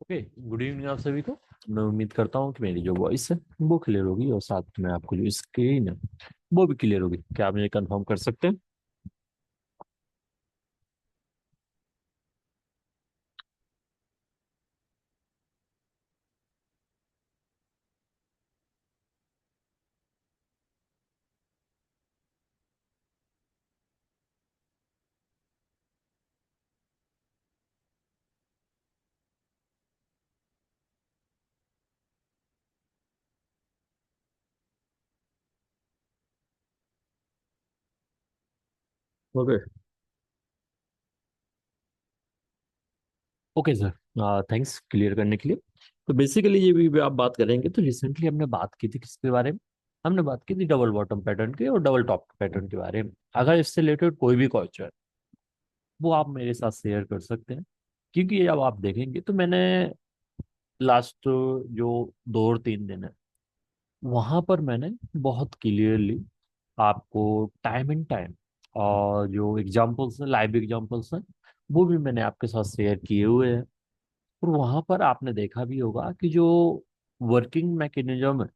Okay. Good evening आप सभी को। मैं उम्मीद करता हूँ कि मेरी जो वॉइस है वो क्लियर होगी और साथ में आपको जो स्क्रीन है वो भी क्लियर होगी। क्या आप मुझे कंफर्म कर सकते हैं? Okay. Okay sir, thanks clear करने के लिए। तो बेसिकली ये भी आप बात करेंगे तो रिसेंटली हमने बात की थी किसके बारे में? हमने बात की थी डबल बॉटम पैटर्न के और डबल टॉप पैटर्न के बारे में। अगर इससे रिलेटेड कोई भी क्वेश्चन है वो आप मेरे साथ शेयर कर सकते हैं, क्योंकि जब आप देखेंगे तो मैंने लास्ट जो 2 और 3 दिन है वहां पर मैंने बहुत क्लियरली आपको टाइम एंड टाइम और जो एग्जांपल्स हैं, लाइव एग्जांपल्स हैं, वो भी मैंने आपके साथ शेयर किए हुए हैं। और वहां पर आपने देखा भी होगा कि जो वर्किंग मैकेनिज्म है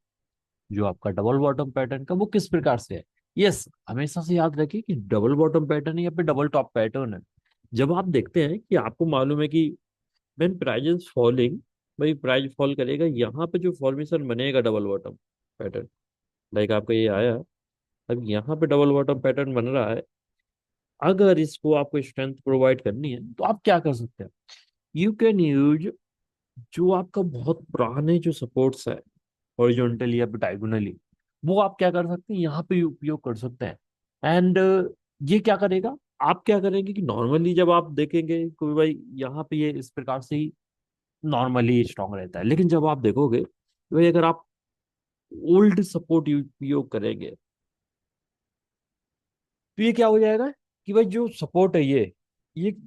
जो आपका डबल बॉटम पैटर्न का वो किस प्रकार से है। यस, हमेशा से याद रखिए कि डबल बॉटम पैटर्न है या फिर डबल टॉप पैटर्न है। जब आप देखते हैं कि आपको मालूम है कि व्हेन प्राइस इज फॉलिंग, भाई प्राइस फॉल करेगा, यहाँ पे जो फॉर्मेशन बनेगा डबल बॉटम पैटर्न, लाइक आपका ये आया, अब यहाँ पे डबल बॉटम पैटर्न बन रहा है। अगर इसको आपको स्ट्रेंथ प्रोवाइड करनी है तो आप क्या कर सकते हैं? यू कैन यूज जो आपका बहुत पुराने जो सपोर्ट्स है हॉरिजॉन्टली या डायगोनली, वो आप क्या कर सकते हैं, यहाँ पे उपयोग कर सकते हैं। एंड ये क्या करेगा, आप क्या करेंगे कि नॉर्मली जब आप देखेंगे कि भाई यहाँ पे ये इस प्रकार से ही नॉर्मली स्ट्रांग रहता है, लेकिन जब आप देखोगे तो भाई अगर आप ओल्ड सपोर्ट उपयोग करेंगे तो ये क्या हो जाएगा कि भाई जो सपोर्ट है ये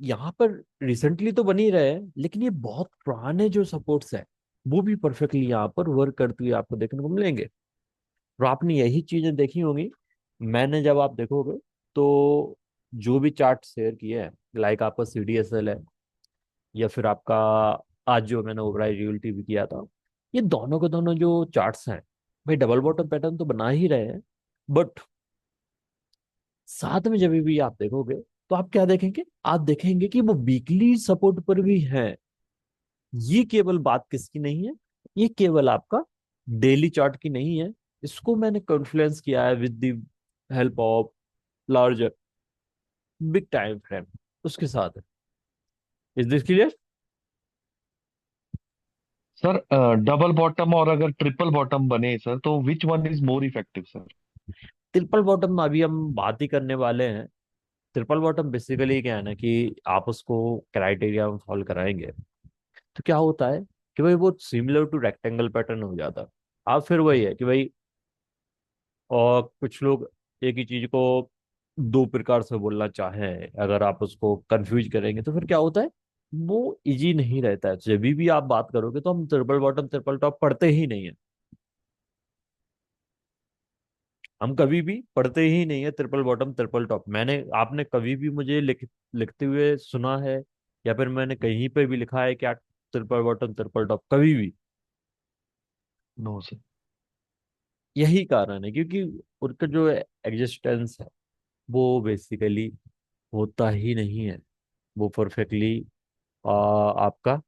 यहाँ पर रिसेंटली तो बन ही रहे हैं, लेकिन ये बहुत पुराने जो सपोर्ट्स है वो भी परफेक्टली यहाँ पर वर्क करते हुए आपको देखने को मिलेंगे। और आपने यही चीजें देखी होंगी। मैंने जब आप देखोगे तो जो भी चार्ट शेयर किए हैं, लाइक आपका CDSL है या फिर आपका आज जो मैंने ओबराय रियल्टी भी किया था, ये दोनों के दोनों जो चार्ट्स हैं भाई डबल बॉटम पैटर्न तो बना ही रहे हैं। बट साथ में जब भी आप देखोगे तो आप क्या देखेंगे, आप देखेंगे कि वो वीकली सपोर्ट पर भी है। ये केवल बात किसकी नहीं है, ये केवल आपका डेली चार्ट की नहीं है। इसको मैंने कॉन्फ्लुएंस किया है with the help of larger big time frame उसके साथ। Is this clear? Sir, double bottom और अगर ट्रिपल बॉटम बने सर, तो which one is more effective sir? Triple bottom में अभी हम बात ही करने वाले हैं। ट्रिपल बॉटम बेसिकली क्या है ना कि आप उसको क्राइटेरिया में फॉलो कराएंगे तो क्या होता है कि भाई वो सिमिलर टू रेक्टेंगल पैटर्न हो जाता है। अब फिर वही है कि भाई, और कुछ लोग एक ही चीज को दो प्रकार से बोलना चाहें, अगर आप उसको कंफ्यूज करेंगे तो फिर क्या होता है, वो इजी नहीं रहता है। जब भी आप बात करोगे तो हम ट्रिपल बॉटम ट्रिपल टॉप पढ़ते ही नहीं है। हम कभी भी पढ़ते ही नहीं है ट्रिपल बॉटम ट्रिपल टॉप। मैंने आपने कभी भी मुझे लिखते हुए सुना है या फिर मैंने कहीं पे भी लिखा है क्या ट्रिपल बॉटम ट्रिपल टॉप? कभी भी। No sir. यही कारण है क्योंकि उनका जो एग्जिस्टेंस है वो बेसिकली होता ही नहीं है। वो परफेक्टली आपका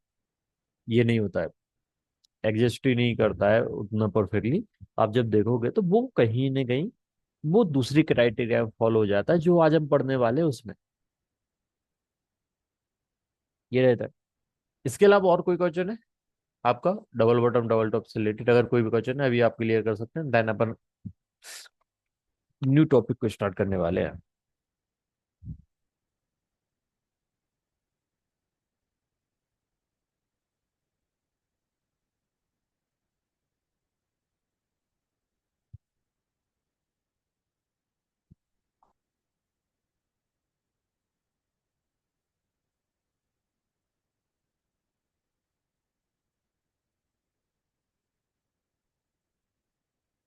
ये नहीं होता है, एग्जिस्ट ही नहीं करता है उतना परफेक्टली। आप जब देखोगे तो वो कहीं ना कहीं वो दूसरी क्राइटेरिया फॉलो हो जाता है जो आज हम पढ़ने वाले हैं उसमें। ये रहता है। इसके अलावा और कोई क्वेश्चन है आपका डबल बॉटम डबल टॉप से रिलेटेड? अगर कोई भी क्वेश्चन है अभी आप क्लियर कर सकते हैं, देन अपन न्यू टॉपिक को स्टार्ट करने वाले हैं।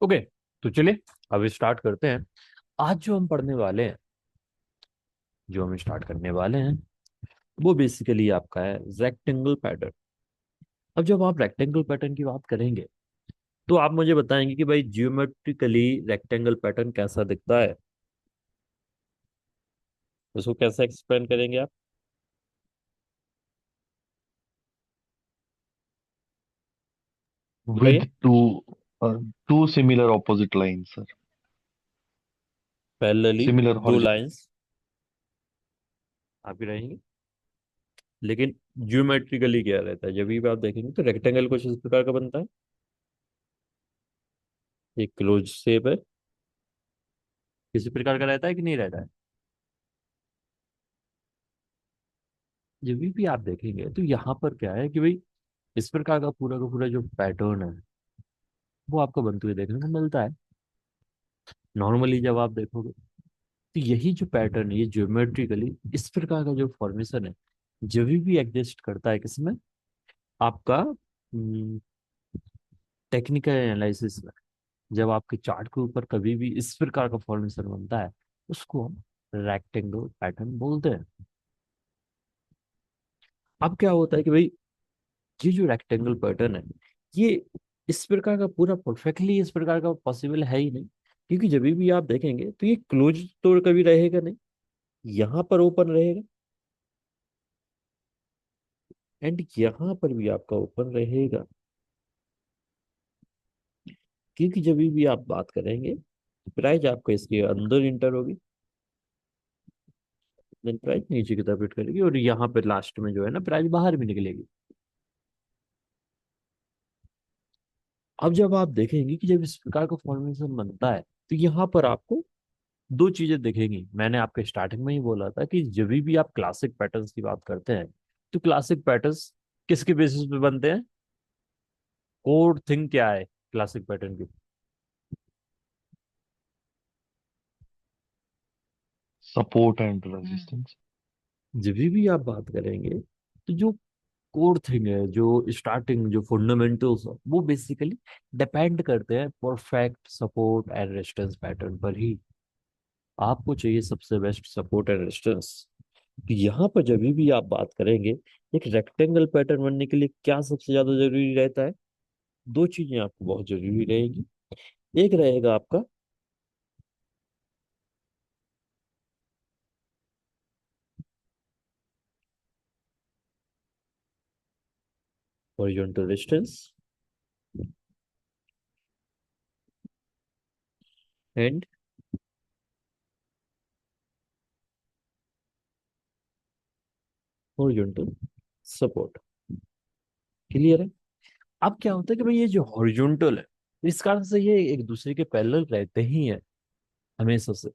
ओके, तो चलिए अब स्टार्ट करते हैं। आज जो हम पढ़ने वाले हैं, जो हम स्टार्ट करने वाले हैं वो बेसिकली आपका है रेक्टेंगल पैटर्न। अब जब आप रेक्टेंगल पैटर्न की बात करेंगे तो आप मुझे बताएंगे कि भाई जियोमेट्रिकली रेक्टेंगल पैटर्न कैसा दिखता है, उसको कैसे एक्सप्लेन करेंगे आप? with बताइए। two similar opposite lines, sir. Parallelly Similar दो horizontal. लाइंस आपकी रहेंगी, लेकिन ज्योमेट्रिकली क्या रहता है जब भी आप देखेंगे तो रेक्टेंगल कुछ इस प्रकार का बनता है, एक क्लोज शेप है, किसी प्रकार का रहता है कि नहीं रहता है? जब भी आप देखेंगे तो यहाँ पर क्या है कि भाई इस प्रकार का पूरा जो पैटर्न है वो आपको बनते हुए देखने को मिलता है। नॉर्मली जब आप देखोगे तो यही जो पैटर्न है ये ज्योमेट्रिकली इस प्रकार का जो फॉर्मेशन है जब भी एग्जिस्ट करता है किसमें, आपका टेक्निकल एनालिसिस में, जब आपके चार्ट के ऊपर कभी भी इस प्रकार का फॉर्मेशन बनता है उसको हम रेक्टेंगल पैटर्न बोलते हैं। अब क्या होता है कि भाई ये जो रेक्टेंगल पैटर्न है ये इस प्रकार का पूरा परफेक्टली इस प्रकार का पॉसिबल है ही नहीं, क्योंकि जब भी आप देखेंगे तो ये क्लोज तो कभी रहेगा नहीं, यहाँ पर ओपन रहेगा एंड यहाँ पर भी आपका ओपन रहेगा। क्योंकि जब भी आप बात करेंगे प्राइस आपको इसके अंदर इंटर होगी, देन प्राइस नीचे की तरफ हिट करेगी और यहाँ पे लास्ट में जो है ना प्राइस बाहर भी निकलेगी। अब जब आप देखेंगे कि जब इस प्रकार का फॉर्मेशन बनता है तो यहाँ पर आपको दो चीजें दिखेंगी। मैंने आपके स्टार्टिंग में ही बोला था कि जब भी आप क्लासिक पैटर्न्स की बात करते हैं तो क्लासिक पैटर्न्स किसके बेसिस पे बनते हैं? कोर थिंग क्या है क्लासिक पैटर्न की? Support and resistance. जब भी आप बात करेंगे तो जो कोर थिंग है, जो स्टार्टिंग जो फंडामेंटल्स है वो बेसिकली डिपेंड करते हैं perfect support and resistance pattern पर ही। आपको चाहिए सबसे बेस्ट सपोर्ट एंड रेजिस्टेंस। यहाँ पर जब भी आप बात करेंगे एक रेक्टेंगल पैटर्न बनने के लिए क्या सबसे ज्यादा जरूरी रहता है? दो चीजें आपको बहुत जरूरी रहेगी। एक रहेगा आपका horizontal resistance and horizontal support. Clear है? अब क्या होता है कि भाई ये जो हॉरिजॉन्टल है इस कारण से ये एक दूसरे के पैरेलल रहते ही हैं हमेशा से,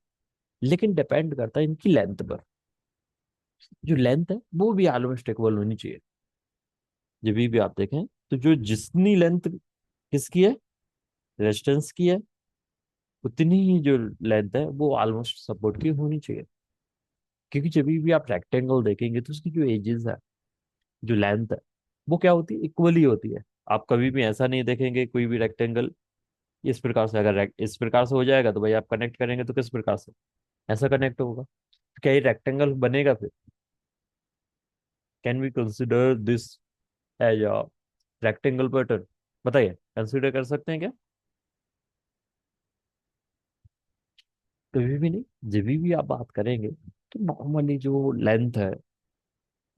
लेकिन डिपेंड करता है इनकी लेंथ पर। जो लेंथ है वो भी ऑलमोस्ट इक्वल होनी चाहिए। जब भी आप देखें तो जो जितनी लेंथ किसकी है, रेजिस्टेंस की है, उतनी ही जो लेंथ है वो ऑलमोस्ट सपोर्ट की होनी चाहिए। क्योंकि जब भी आप रेक्टेंगल देखेंगे तो उसकी जो एजेस है, जो लेंथ है, वो क्या होती है, इक्वली होती है। आप कभी भी ऐसा नहीं देखेंगे कोई भी रेक्टेंगल इस प्रकार से, अगर इस प्रकार से हो जाएगा तो भाई आप कनेक्ट करेंगे तो किस प्रकार से ऐसा कनेक्ट होगा? तो क्या ये रेक्टेंगल बनेगा फिर? Can we consider this as a rectangle pattern? बताइए, कंसिडर कर सकते हैं क्या? कभी भी नहीं। जब भी आप बात करेंगे तो नॉर्मली जो लेंथ है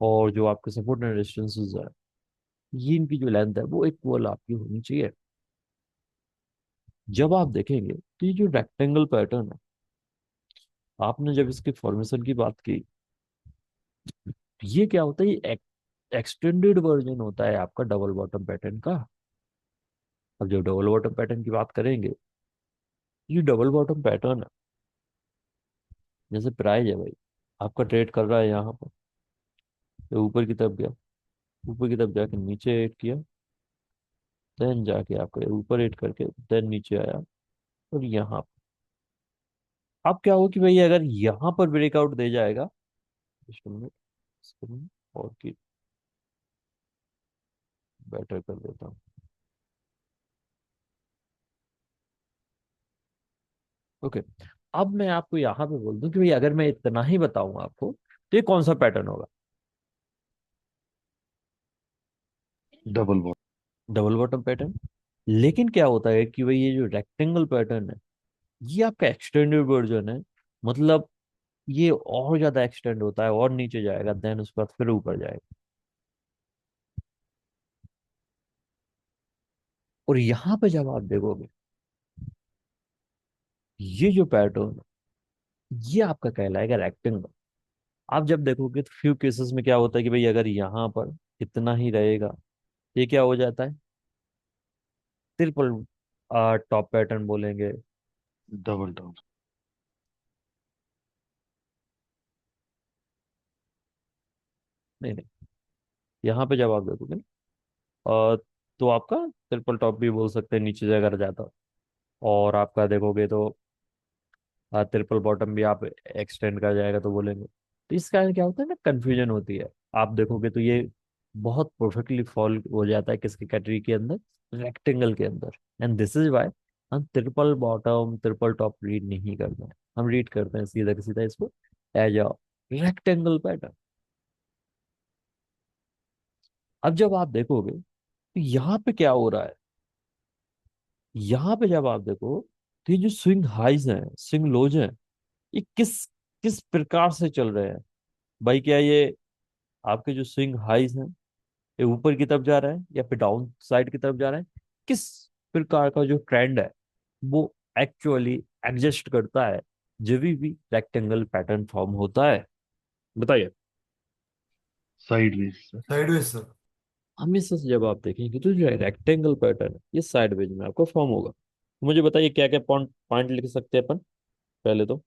और जो आपके सपोर्ट एंड रेजिस्टेंसेस है ये इनकी जो लेंथ है वो इक्वल आपकी होनी चाहिए। जब आप देखेंगे तो ये जो रेक्टेंगल पैटर्न है, आपने जब इसकी फॉर्मेशन की बात की, ये क्या होता है, ये एक्सटेंडेड वर्जन होता है आपका डबल बॉटम पैटर्न का। अब जब डबल बॉटम पैटर्न की बात करेंगे, ये डबल बॉटम पैटर्न है, जैसे प्राइस है भाई आपका ट्रेड कर रहा है यहाँ पर, तो ऊपर की तरफ गया, ऊपर की तरफ जाके नीचे एट किया, देन जाके आपका ऊपर एट करके देन नीचे आया और यहाँ। अब क्या हो कि भाई अगर यहाँ पर ब्रेकआउट दे जाएगा, just a minute, इसको मैं और की बेटर कर देता हूँ। ओके, अब मैं आपको यहाँ पे बोल दूं कि भाई अगर मैं इतना ही बताऊं आपको तो ये कौन सा पैटर्न होगा? Double bottom. Double bottom pattern. लेकिन क्या होता है कि भाई ये जो रेक्टेंगल पैटर्न है, ये आपका एक्सटेंडेड वर्जन है। मतलब ये और ज्यादा एक्सटेंड होता है और नीचे जाएगा, देन उसके बाद फिर ऊपर जाएगा। और यहाँ पे जब आप देखोगे, ये जो पैटर्न, ये आपका कहलाएगा रेक्टेंगल। आप जब देखोगे तो फ्यू केसेस में क्या होता है कि भाई अगर यहाँ पर इतना ही रहेगा, ये क्या हो जाता है, ट्रिपल टॉप पैटर्न बोलेंगे। Double top. नहीं नहीं, यहाँ पे जब आप देखोगे ना, तो आपका ट्रिपल टॉप भी बोल सकते हैं नीचे से अगर जाता। और आपका देखोगे तो ट्रिपल बॉटम भी आप एक्सटेंड कर जाएगा तो बोलेंगे। तो इस कारण क्या होता है ना, कंफ्यूजन होती है। आप देखोगे तो ये बहुत परफेक्टली फॉल हो जाता है किसकी कैटेगरी के अंदर, रेक्टेंगल के अंदर। एंड दिस इज वाई हम triple bottom triple top read नहीं करते हैं, हम रीड करते हैं सीधा का सीधा इसको एज अ रेक्टेंगल पैटर्न। अब जब आप देखोगे तो यहाँ पे क्या हो रहा है, यहाँ पे जब आप देखो तो ये जो स्विंग हाइज हैं स्विंग लोज हैं, ये किस किस प्रकार से चल रहे हैं। भाई क्या ये आपके जो स्विंग हाइज हैं, ये ऊपर की तरफ जा रहा है या फिर डाउन साइड की तरफ जा रहा है, किस प्रकार का जो ट्रेंड है वो एक्चुअली एग्जिस्ट करता है जब भी रेक्टेंगल पैटर्न फॉर्म होता है। बताइए। साइडवेज। Sideways sir. हमेशा से जब आप देखेंगे तो जो रेक्टेंगल पैटर्न है ये साइडवेज में आपको फॉर्म होगा। मुझे बताइए क्या क्या पॉइंट पॉइंट लिख सकते हैं अपन, पहले तो।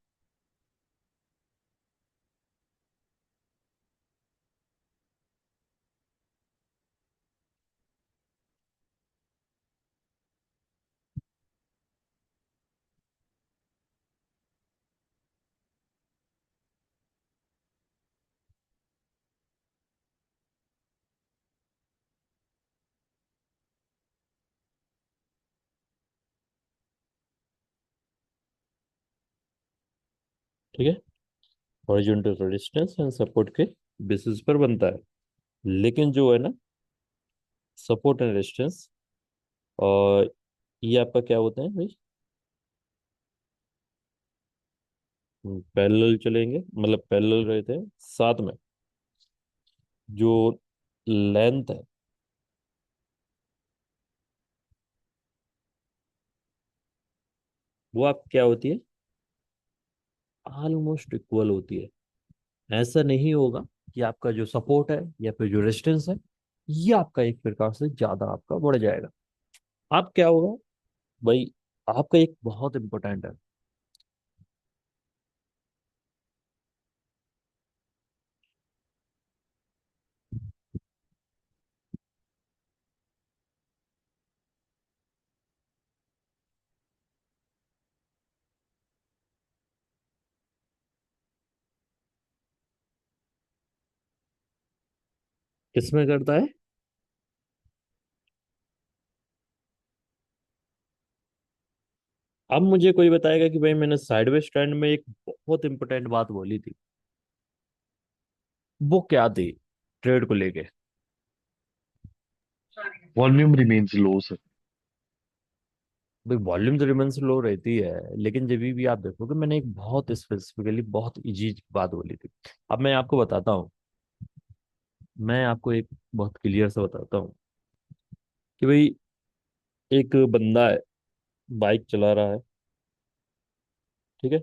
ठीक है, हॉरिजॉन्टल रेजिस्टेंस एंड सपोर्ट के बेसिस पर बनता है। लेकिन जो है ना, सपोर्ट एंड रेजिस्टेंस, और ये आपका क्या होता है भाई, पैरेलल चलेंगे, मतलब पैरेलल रहते हैं साथ में। जो लेंथ है वो आप क्या होती है, ऑलमोस्ट इक्वल होती है। ऐसा नहीं होगा कि आपका जो सपोर्ट है या फिर जो रेजिस्टेंस है ये आपका एक प्रकार से ज्यादा आपका बढ़ जाएगा। आप क्या होगा भाई, आपका एक बहुत इंपॉर्टेंट है। किसमें करता है, अब मुझे कोई बताएगा कि भाई मैंने साइडवेज ट्रेंड में एक बहुत इंपॉर्टेंट बात बोली थी, वो क्या थी ट्रेड को लेके। वॉल्यूम रिमेन्स लो सर। भाई वॉल्यूम तो रिमेंस लो रहती है, लेकिन जब भी आप देखोगे मैंने एक बहुत स्पेसिफिकली बहुत इजी बात बोली थी। अब मैं आपको बताता हूँ, मैं आपको एक बहुत क्लियर से बताता हूँ कि भाई एक बंदा है, बाइक चला रहा है, ठीक है।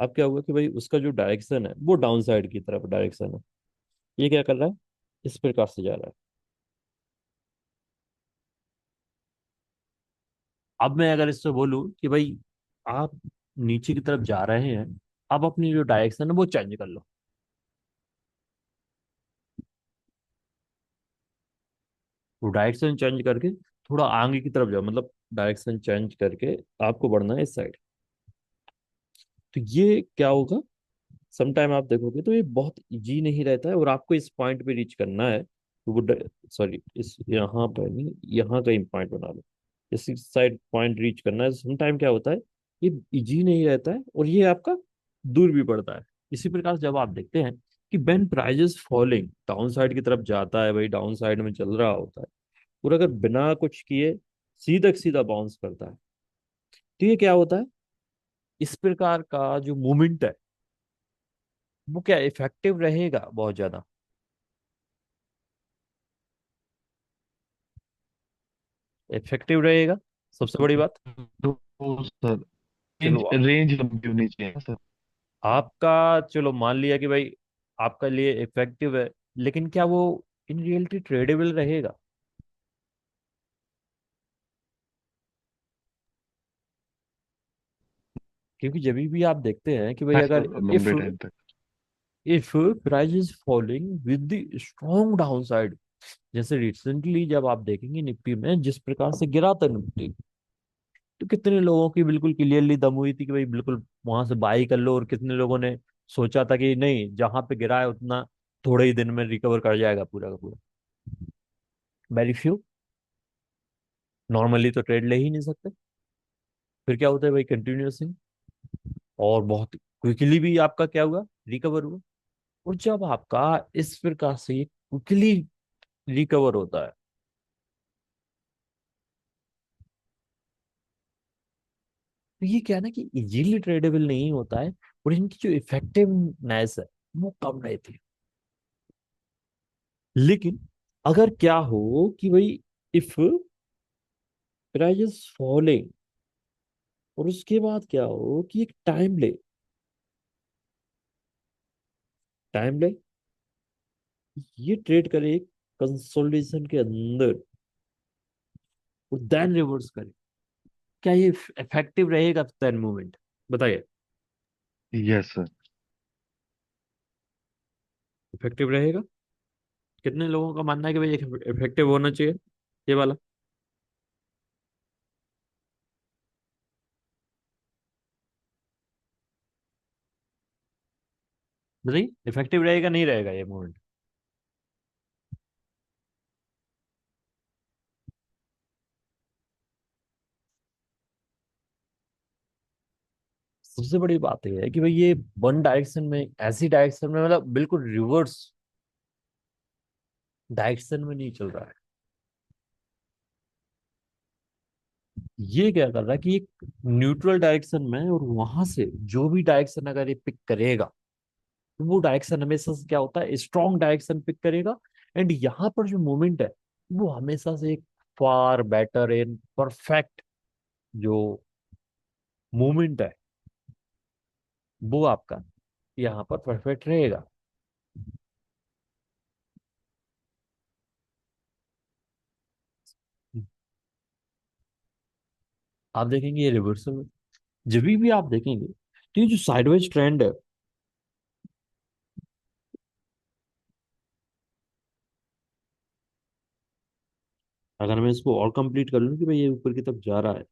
अब क्या हुआ कि भाई उसका जो डायरेक्शन है वो डाउन साइड की तरफ डायरेक्शन है। ये क्या कर रहा है, इस प्रकार से जा रहा है। अब मैं अगर इससे बोलूं कि भाई आप नीचे की तरफ जा रहे हैं, आप अपनी जो डायरेक्शन है वो चेंज कर लो। वो डायरेक्शन चेंज करके थोड़ा आगे की तरफ जाओ, मतलब डायरेक्शन चेंज करके आपको बढ़ना है इस साइड। तो ये क्या होगा, सम टाइम आप देखोगे तो ये बहुत इजी नहीं रहता है, और आपको इस पॉइंट पे रीच करना है तो वो, सॉरी इस यहाँ पर नहीं, यहाँ का पॉइंट बना लो। इस साइड पॉइंट रीच करना है, सम टाइम क्या होता है ये इजी नहीं रहता है और ये आपका दूर भी पड़ता है। इसी प्रकार से जब आप देखते हैं कि when prices falling down side की तरफ जाता है, भाई डाउन साइड में चल रहा होता है, और अगर बिना कुछ किए सीधा सीधा बाउंस करता है, तो ये क्या होता है, इस प्रकार का जो मूवमेंट है वो क्या इफेक्टिव रहेगा बहुत ज्यादा। इफेक्टिव रहेगा, सबसे बड़ी बात। तो सर चलो रेंज रेंज लंबी होनी चाहिए सर। आपका, चलो मान लिया कि भाई आपका लिए इफेक्टिव है, लेकिन क्या वो इन रियलिटी ट्रेडेबल रहेगा? क्योंकि जब भी आप देखते हैं कि भाई है अगर सर इफ लंबे टाइम तक। If price is falling with the strong down side, जैसे रिसेंटली जब आप देखेंगे निफ्टी में जिस प्रकार से गिरा था निफ्टी, तो कितने लोगों की बिल्कुल क्लियरली दम हुई थी कि भाई बिल्कुल वहां से बाई कर लो, और कितने लोगों ने सोचा था कि नहीं, जहां पे गिरा है उतना थोड़े ही दिन में रिकवर कर जाएगा पूरा का पूरा। वेरी फ्यू, नॉर्मली तो ट्रेड ले ही नहीं सकते। फिर क्या होता है भाई, कंटिन्यूअसली और बहुत क्विकली भी आपका क्या हुआ, रिकवर हुआ। और जब आपका इस प्रकार से क्विकली रिकवर होता है, तो ये क्या है ना कि इजीली ट्रेडेबल नहीं होता है, और इनकी जो इफेक्टिवनेस है वो कम रहती है। लेकिन अगर क्या हो कि भाई इफ प्राइस फॉलिंग, और उसके बाद क्या हो कि एक टाइम ले ये ट्रेड करे कंसोलिडेशन के अंदर, और देन रिवर्स करे, क्या ये इफेक्टिव रहेगा देन मूवमेंट? बताइए। Yes sir. इफेक्टिव रहेगा? कितने लोगों का मानना है कि भाई इफेक्टिव होना चाहिए ये वाला? बताइए, इफेक्टिव रहेगा नहीं रहेगा ये मूवमेंट? सबसे बड़ी बात यह है कि भाई ये वन डायरेक्शन में, ऐसी डायरेक्शन में, मतलब बिल्कुल रिवर्स डायरेक्शन में नहीं चल रहा है। ये क्या कर रहा है कि एक न्यूट्रल डायरेक्शन में, और वहां से जो भी डायरेक्शन अगर ये पिक करेगा, तो वो डायरेक्शन हमेशा से क्या होता है, स्ट्रॉन्ग डायरेक्शन पिक करेगा। एंड यहाँ पर जो मूवमेंट है वो हमेशा से एक फार बेटर एंड परफेक्ट जो मूवमेंट है वो आपका यहाँ पर परफेक्ट रहेगा। आप देखेंगे ये रिवर्सल में, जब भी आप देखेंगे तो ये जो साइडवेज ट्रेंड है, अगर मैं इसको और कंप्लीट कर लूँ कि भाई ये ऊपर की तरफ जा रहा है,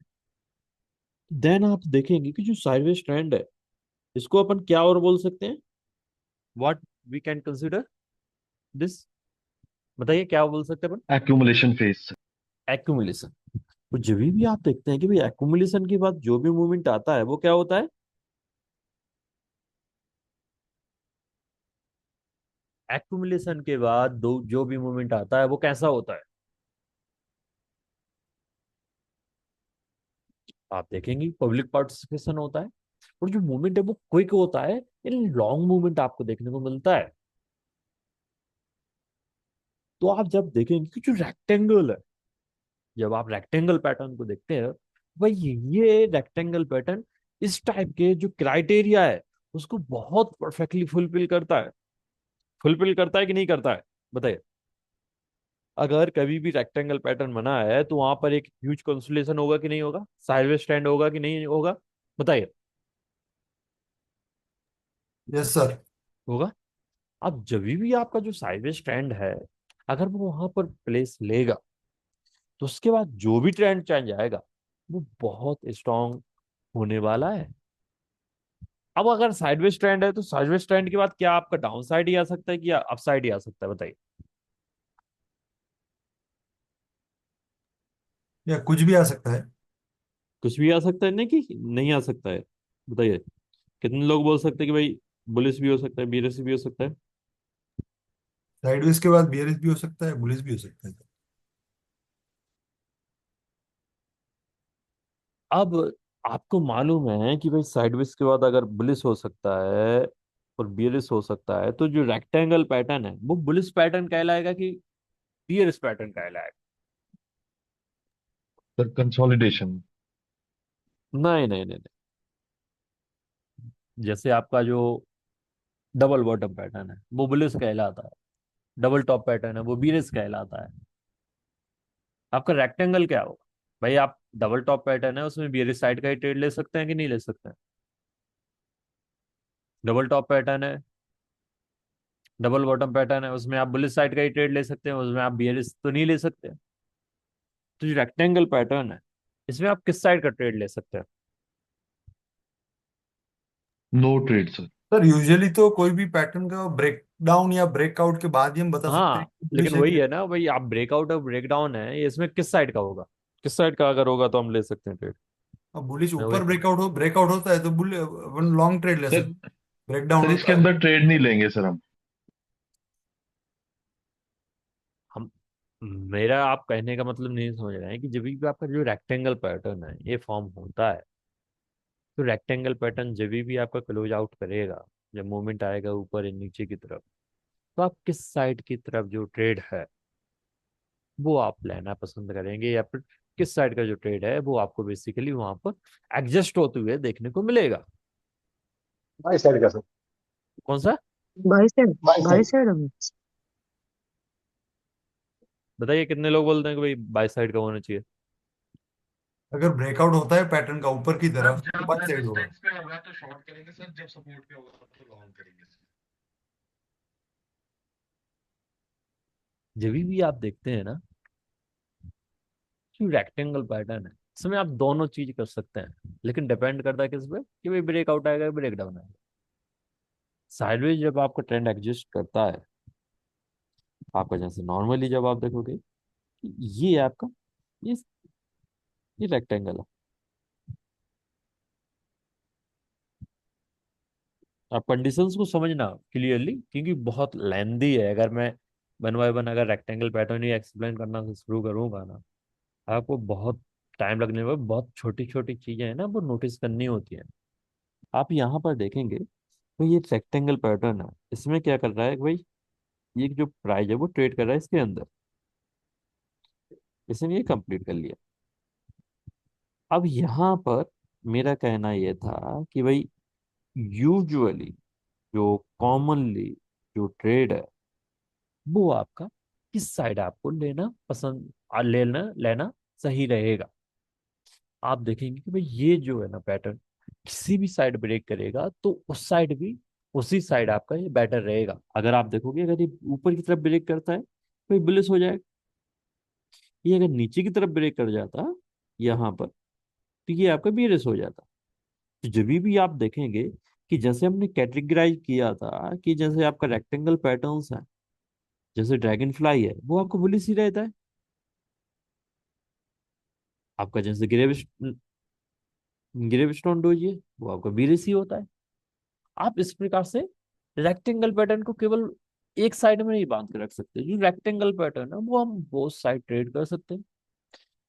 देन आप देखेंगे कि जो साइडवेज ट्रेंड है, इसको अपन क्या और बोल सकते हैं, what we can consider this? बताइए क्या बोल सकते हैं अपन? Accumulation phase. एक्यूमुलेशन। तो जब भी आप देखते हैं कि भाई एक्यूमुलेशन के बाद जो भी मूवमेंट आता है वो क्या होता है, एक्यूमुलेशन के बाद दो जो भी मूवमेंट आता है वो कैसा होता है, आप देखेंगे पब्लिक पार्टिसिपेशन होता है, और जो मूवमेंट है वो क्विक होता है, इन लॉन्ग मूवमेंट आपको देखने को मिलता है। तो आप जब देखेंगे कि जो रेक्टेंगल है, जब आप रेक्टेंगल पैटर्न को देखते हैं, भाई ये रेक्टेंगल पैटर्न इस टाइप के जो क्राइटेरिया है उसको बहुत परफेक्टली फुलफिल करता है कि नहीं करता है? बताइए। अगर कभी भी रेक्टेंगल पैटर्न बना है तो वहां पर एक ह्यूज कंसोलिडेशन होगा कि नहीं होगा, साइडवेज स्टैंड होगा कि नहीं होगा? बताइए। Yes sir. होगा। अब जब भी आपका जो साइडवेज ट्रेंड है, अगर वो वहां पर प्लेस लेगा, तो उसके बाद जो भी ट्रेंड चेंज आएगा वो बहुत स्ट्रांग होने वाला है। अब अगर साइडवेज ट्रेंड है तो साइडवेज ट्रेंड के बाद क्या आपका डाउन साइड ही आ सकता है कि अप साइड ही आ सकता है? बताइए। या कुछ भी आ सकता है। कुछ भी आ सकता है, नहीं कि नहीं आ सकता है? बताइए। कितने लोग बोल सकते हैं कि भाई बुलिश भी हो सकता है, बीरिश भी हो सकता है? साइडवेज के बाद बियरिश भी हो सकता है, बुलिश भी हो सकता है। अब आपको मालूम है कि भाई साइडवेज के बाद अगर बुलिश हो सकता है और बियरिश हो सकता है, तो जो रेक्टेंगल पैटर्न है वो बुलिश पैटर्न कहलाएगा कि बियरिश पैटर्न कहलाएगा? Sir consolidation. नहीं नहीं नहीं नहीं। जैसे आपका जो डबल बॉटम पैटर्न है वो बुलिश कहलाता है, डबल टॉप पैटर्न है वो बियरिश कहलाता है। आपका रेक्टेंगल क्या होगा? भाई आप डबल टॉप पैटर्न है उसमें बियरिश साइड का ही ट्रेड ले सकते हैं कि नहीं ले सकते हैं? डबल टॉप पैटर्न है, डबल बॉटम पैटर्न है, उसमें आप बुलिश साइड का ही ट्रेड ले सकते हैं, उसमें आप बियरिश तो नहीं ले सकते। तो जो रेक्टेंगल पैटर्न है इसमें आप किस साइड का ट्रेड ले सकते हैं? No trade sir. Sir usually तो कोई भी पैटर्न का ब्रेक डाउन या ब्रेकआउट के बाद ही हम बता सकते हैं हाँ, कि लेकिन बुलिश है वही कि। है ना भाई, आप ब्रेकआउट और ब्रेकडाउन है, ये इसमें किस साइड का होगा? किस साइड का अगर होगा तो हम ले सकते हैं ट्रेड? अब बुलिश मैं ऊपर वही ब्रेकआउट होता है तो बुल अपन लॉन्ग ट्रेड ले सर सकते हैं। ब्रेक डाउन सर इसके होता है। अंदर ट्रेड नहीं लेंगे सर हम। हम मेरा आप कहने का मतलब नहीं समझ रहे हैं कि जब भी आपका जो रेक्टेंगल पैटर्न है ये फॉर्म होता है, तो रेक्टेंगल पैटर्न जब भी आपका क्लोज आउट करेगा, जब मूवमेंट आएगा ऊपर या नीचे की तरफ, तो आप किस साइड की तरफ जो ट्रेड है वो आप लेना पसंद करेंगे, या फिर किस साइड का जो ट्रेड है वो आपको बेसिकली वहां पर एडजस्ट होते हुए देखने को मिलेगा? बाई साइड का सर। कौन सा? By side. By by side. Side में। बताइए कितने लोग बोलते हैं कि भाई बाई साइड का होना चाहिए? अगर ब्रेकआउट होता है पैटर्न का ऊपर की सर तरफ तो जब बाई साइड होगा। रेजिस्टेंस पे होगा तो शॉर्ट करेंगे सर, जब सपोर्ट पे होगा तो लॉन्ग करेंगे सर। जब भी आप देखते हैं ना कि रेक्टेंगल पैटर्न है, इसमें आप दोनों चीज कर सकते हैं, लेकिन डिपेंड करता है किस पे कि भाई ब्रेकआउट आएगा ब्रेक डाउन आएगा। साइडवेज जब आपका ट्रेंड एग्जिस्ट करता है, आपका जैसे नॉर्मली जब आप देखोगे कि ये आपका ये ये रेक्टेंगल है। आप कंडीशंस को समझना क्लियरली, क्योंकि बहुत लेंदी है। अगर मैं वन बाय वन अगर रेक्टेंगल पैटर्न ही एक्सप्लेन करना शुरू करूंगा ना, आपको बहुत टाइम लगने में, बहुत छोटी छोटी चीजें हैं ना वो नोटिस करनी होती है। आप यहाँ पर देखेंगे तो ये रेक्टेंगल पैटर्न है, इसमें क्या कर रहा है कि भाई ये जो प्राइस है वो ट्रेड कर रहा है इसके अंदर, इसने ये कंप्लीट कर लिया। अब यहाँ पर मेरा कहना ये था कि भाई यूजुअली जो कॉमनली जो ट्रेड है वो आपका किस साइड आपको लेना पसंद लेना लेना सही रहेगा? आप देखेंगे कि भाई ये जो है ना पैटर्न किसी भी साइड ब्रेक करेगा तो उस साइड भी उसी साइड आपका ये बेटर रहेगा। अगर आप देखोगे अगर ये ऊपर की तरफ ब्रेक करता है तो ये बुलिश हो जाएगा। ये अगर नीचे की तरफ ब्रेक कर जाता यहाँ पर तो ये आपका बियरिश हो जाता। तो जब भी आप देखेंगे कि जैसे हमने कैटेगराइज किया था कि जैसे आपका रेक्टेंगल पैटर्न्स है, जैसे ड्रैगन फ्लाई है वो आपको बुलिश ही रहता है। आपका जैसे ग्रेव स्टोन डोजिए वो आपका बियरिश ही होता है। आप इस प्रकार से रेक्टेंगल पैटर्न को केवल एक साइड में नहीं बांध के रख सकते। जो रेक्टेंगल पैटर्न है वो हम बोथ साइड ट्रेड कर सकते हैं,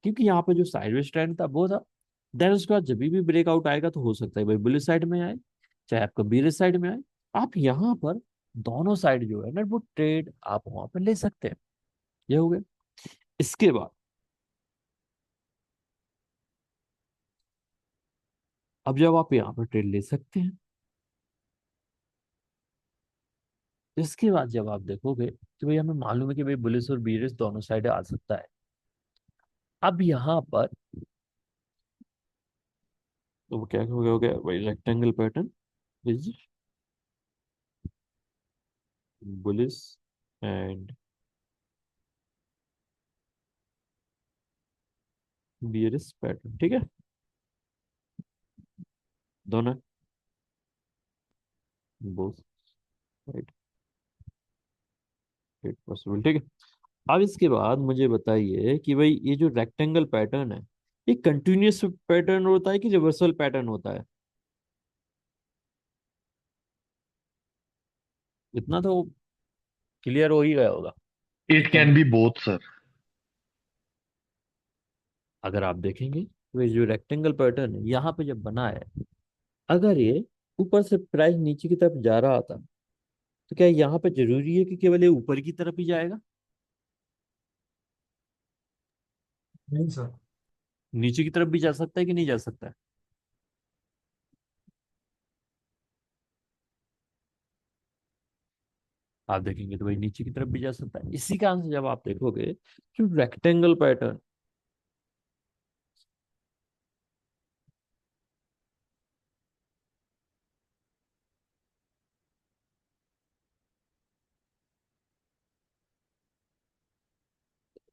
क्योंकि यहाँ पे जो साइडवेज ट्रेंड था वो था। देन उसके बाद जब भी ब्रेकआउट आएगा तो हो सकता है भाई बुलिश साइड में आए, चाहे आपका बीरिश साइड में आए। आप यहाँ पर दोनों साइड जो है ना वो ट्रेड आप वहां पर ले सकते हैं। ये हो गया। इसके बाद अब जब आप यहाँ पर ट्रेड ले सकते हैं, इसके बाद जब आप देखोगे कि भाई हमें मालूम है कि भाई बुलिश और बीरिश दोनों साइड आ सकता है। अब यहाँ पर तो वो क्या हो गया भाई rectangle pattern is bullish and bearish pattern, ठीक है? दोनों बोथ राइट पॉसिबल, ठीक है। अब इसके बाद मुझे बताइए कि भाई ये जो रेक्टेंगल पैटर्न है ये कंटिन्यूअस पैटर्न होता है कि रिवर्सल पैटर्न होता है? इतना तो क्लियर हो ही गया होगा। It can be both sir. अगर आप देखेंगे तो ये जो रेक्टेंगल पैटर्न है यहाँ पे जब बना है, अगर ये ऊपर से प्राइस नीचे की तरफ जा रहा था, तो क्या यहाँ पे जरूरी है कि केवल ये ऊपर की तरफ ही जाएगा? नहीं सर। नीचे की तरफ भी जा सकता है कि नहीं जा सकता है? आप देखेंगे तो भाई नीचे की तरफ भी जा सकता है। इसी कारण से जब आप देखोगे जो rectangle pattern,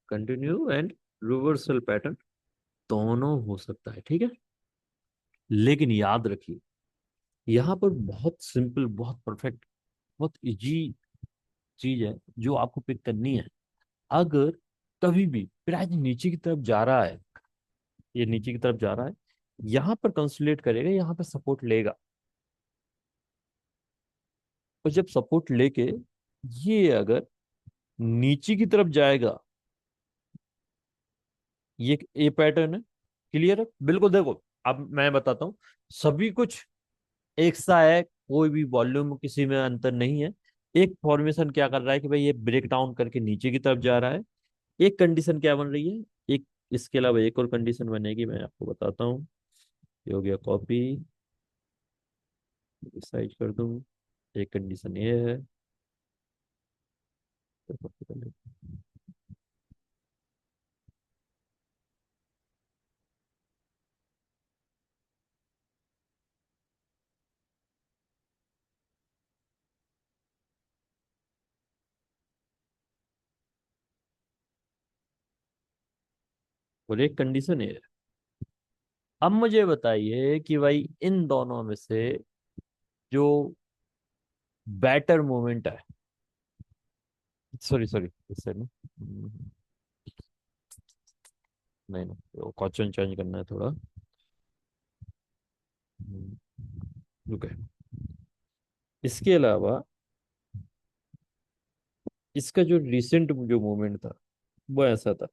continue and reversal pattern दोनों हो सकता है, ठीक है। लेकिन याद रखिए यहाँ पर बहुत सिंपल, बहुत परफेक्ट, बहुत इजी चीज है जो आपको पिक करनी है। अगर कभी भी प्राइस नीचे की तरफ जा रहा है, ये नीचे की तरफ जा रहा है, यहाँ पर कंसोलिडेट करेगा, यहाँ पर सपोर्ट लेगा, और जब सपोर्ट लेके ये अगर नीचे की तरफ जाएगा, ये पैटर्न है। क्लियर है बिल्कुल। देखो अब मैं बताता हूँ, सभी कुछ एक सा है, कोई भी वॉल्यूम किसी में अंतर नहीं है। एक फॉर्मेशन क्या कर रहा है कि भाई ये ब्रेक डाउन करके नीचे की तरफ जा रहा है। एक कंडीशन क्या बन रही है, एक इसके अलावा एक और कंडीशन बनेगी, मैं आपको बताता हूँ। ये हो गया कॉपी, साइज कर दूं। एक कंडीशन ये है, तो copy कर लेते हैं। और एक कंडीशन ये है। अब मुझे बताइए कि भाई इन दोनों में से जो बैटर मोमेंट है, सॉरी सॉरी इससे नहीं, नहीं नहीं, क्वेश्चन चेंज करना है थोड़ा। रुके। इसके अलावा इसका जो रिसेंट जो मूवमेंट था वो ऐसा था।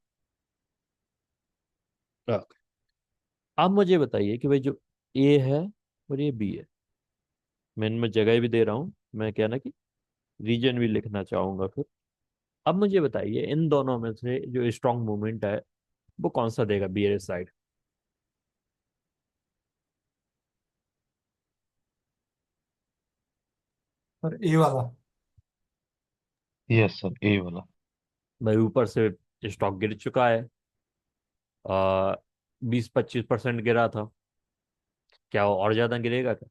हाँ। अब मुझे बताइए कि भाई जो ए है और ये बी है, मैं इनमें जगह भी दे रहा हूँ, मैं क्या ना कि रीजन भी लिखना चाहूंगा फिर। अब मुझे बताइए इन दोनों में से जो स्ट्रॉन्ग मूवमेंट है वो कौन सा देगा बी साइड? सर ए वाला। यस सर, ए वाला। भाई ऊपर से स्टॉक गिर चुका है, 20-25% गिरा था। क्या वो और ज्यादा गिरेगा क्या?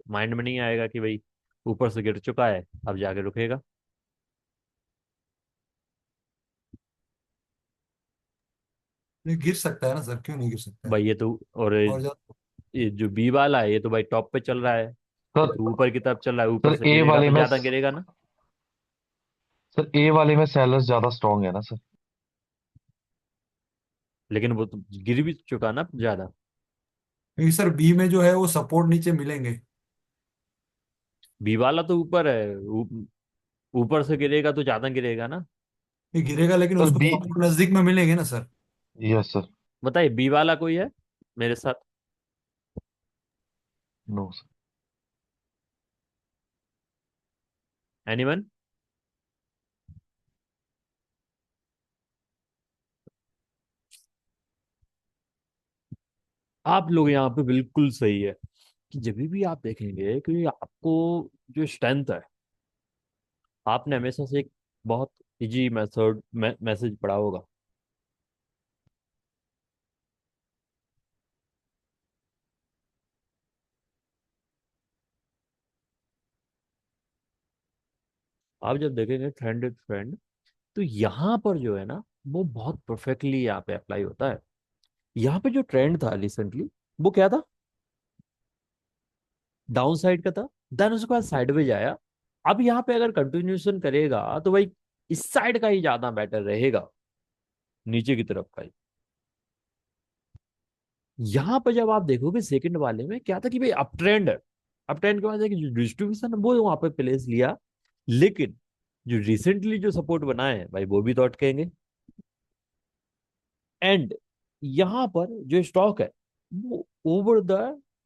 माइंड में नहीं आएगा कि भाई ऊपर से गिर चुका है, अब जाके रुकेगा? ये गिर सकता है ना सर, क्यों नहीं गिर सकता है। भाई ये तो, और और ज्यादा। ये जो बी वाला है ये तो भाई टॉप पे चल रहा है, ये सर तो ऊपर की तरफ चल रहा है, ऊपर सर से ए गिरेगा वाले तो में ज्यादा गिरेगा ना। सर ए वाले में सेलर्स ज्यादा स्ट्रांग है ना सर। लेकिन वो तो गिर भी चुका ना ज्यादा। क्योंकि सर बी में जो है वो सपोर्ट नीचे मिलेंगे। बी वाला तो ऊपर है, ऊपर से गिरेगा तो ज्यादा गिरेगा ना। ये गिरेगा लेकिन सर उसको बी। सपोर्ट नजदीक में मिलेंगे ना सर। Yes sir. बताइए बी वाला कोई है मेरे साथ? No sir. एनीवन? आप लोग यहाँ पे बिल्कुल सही है कि जब भी आप देखेंगे कि आपको जो स्ट्रेंथ है, आपने हमेशा से एक बहुत इजी मेथड मैसेज पढ़ा होगा। आप जब देखेंगे ट्रेंड ट्रेंड, तो यहाँ पर जो है ना वो बहुत परफेक्टली यहाँ पे अप्लाई होता है। यहाँ पे जो ट्रेंड था रिसेंटली वो क्या था? डाउन साइड का था। देन उसके बाद साइडवेज आया। अब यहाँ पे अगर कंटिन्यूशन करेगा तो भाई इस साइड का ही ज्यादा बेटर रहेगा, नीचे की तरफ का ही। यहाँ पे जब आप देखोगे सेकंड वाले में क्या था कि भाई अप ट्रेंड है, अप ट्रेंड के बाद एक डिस्ट्रीब्यूशन वो वहां पे प्लेस लिया। लेकिन जो रिसेंटली जो सपोर्ट बनाए हैं भाई वो भी तो अटकेंगे। एंड यहाँ पर जो स्टॉक है वो ओवर द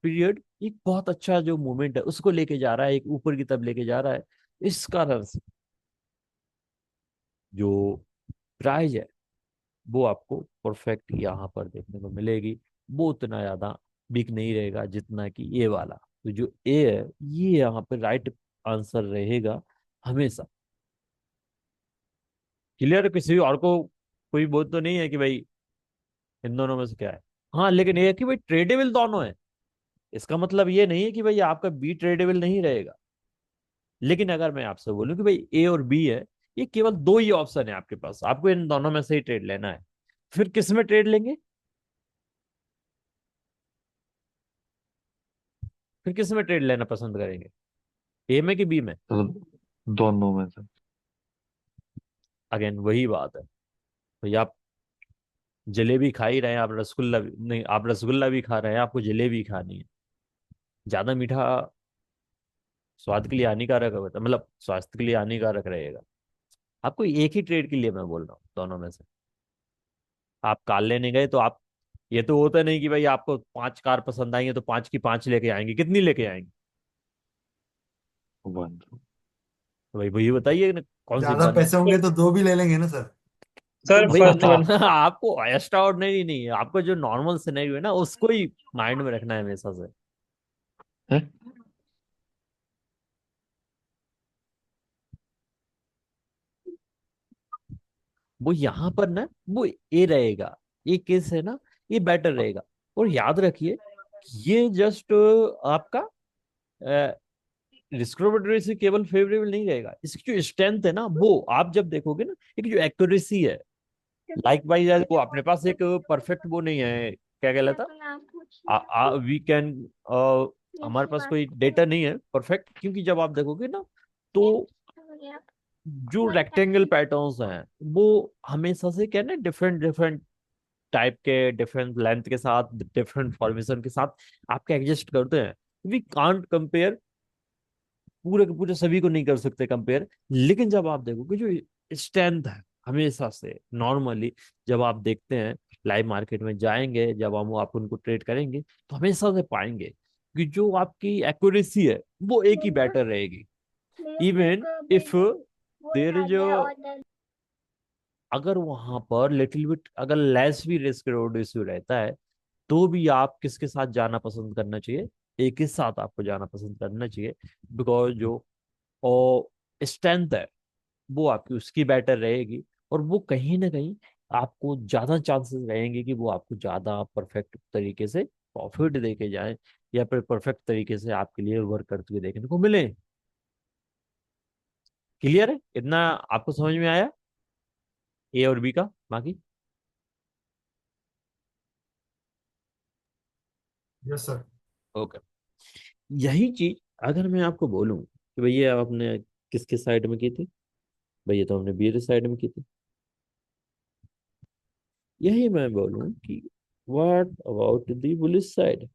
पीरियड एक बहुत अच्छा जो मूवमेंट है उसको लेके जा रहा है, एक ऊपर की तरफ लेके जा रहा है। इस कारण से जो प्राइस है वो आपको परफेक्ट यहाँ पर देखने को मिलेगी। वो उतना ज्यादा बिक नहीं रहेगा जितना कि ए वाला। तो जो ए है ये यहाँ पे राइट आंसर रहेगा हमेशा। क्लियर है? किसी और को कोई बोल तो नहीं है कि भाई इन दोनों में से क्या है? हाँ, लेकिन ये है कि भाई ट्रेडेबल दोनों है। इसका मतलब ये नहीं है कि भाई आपका बी ट्रेडेबल नहीं रहेगा। लेकिन अगर मैं आपसे बोलूं कि भाई ए और बी है, ये केवल दो ही ऑप्शन है आपके पास, आपको इन दोनों में से ही ट्रेड लेना है। फिर किस में ट्रेड लेंगे? फिर किस में ट्रेड लेना पसंद करेंगे, ए में कि बी में? सर दोनों में से। अगेन वही बात है। तो ये आप जलेबी खा ही रहे हैं, आप रसगुल्ला भी नहीं, आप रसगुल्ला भी खा रहे हैं, आपको जलेबी खानी है। ज्यादा मीठा स्वाद के लिए हानिकारक होता है, मतलब स्वास्थ्य के लिए हानिकारक रहेगा। आपको एक ही ट्रेड के लिए मैं बोल रहा हूँ दोनों में से। आप कार लेने गए तो आप, ये तो होता नहीं कि भाई आपको पांच कार पसंद आई है तो पांच की पांच लेके आएंगे, कितनी लेके आएंगे? वन। तो भाई वही बताइए ना, कौन सी ज्यादा वन? पैसे होंगे तो दो भी ले लेंगे ना सर। सर भाई फर्स्ट वन। आपको एक्स्ट्रा ऑर्डिनरी नहीं है, आपको जो नॉर्मल सिनेरियो है ना उसको ही माइंड में रखना है हमेशा से। है। वो यहाँ पर ना वो ए रहेगा, ये केस है ना, ये बेटर रहेगा। और याद रखिए ये जस्ट आपका रिस्क रिवॉर्ड रेशियो केवल फेवरेबल नहीं रहेगा, इसकी जो स्ट्रेंथ है ना वो आप जब देखोगे ना, एक जो एक्यूरेसी है, लाइक वाइज वो अपने पास एक परफेक्ट वो नहीं है, क्या कहलाता, वी कैन, हमारे पास कोई डेटा नहीं है परफेक्ट, क्योंकि जब आप देखोगे ना तो जो रेक्टेंगल पैटर्न्स हैं वो हमेशा से क्या है ना, डिफरेंट डिफरेंट टाइप के, डिफरेंट लेंथ के साथ, डिफरेंट फॉर्मेशन के साथ आपके एडजस्ट करते हैं। वी कांट कंपेयर, पूरे के पूरे सभी को नहीं कर सकते कंपेयर। लेकिन जब आप देखोगे जो स्ट्रेंथ है हमेशा से नॉर्मली, जब आप देखते हैं लाइव मार्केट में जाएंगे, जब हम आप उनको ट्रेड करेंगे तो हमेशा से पाएंगे कि जो आपकी एक्यूरेसी है वो एक ही बेटर रहेगी। इवन इफ देर इज, अगर वहां पर लिटिल बिट अगर लेस भी रिस्क रिवॉर्ड इश्यू रहता है तो भी आप किसके साथ जाना पसंद करना चाहिए? एक ही साथ आपको जाना पसंद करना चाहिए। बिकॉज जो और स्ट्रेंथ है वो आपकी उसकी बेटर रहेगी। और वो कहीं ना कहीं आपको ज्यादा चांसेस रहेंगे कि वो आपको ज्यादा परफेक्ट तरीके से प्रॉफिट देके जाए, या फिर परफेक्ट तरीके से आपके लिए वर्क करते हुए देखने को मिले। क्लियर है? इतना आपको समझ में आया ए और बी का? बाकी यस सर। ओके। यही चीज अगर मैं आपको बोलूं कि भैया आपने किसके साइड में की थी, भैया तो हमने बी साइड में की थी, यही मैं बोलूं कि what about the bullish side?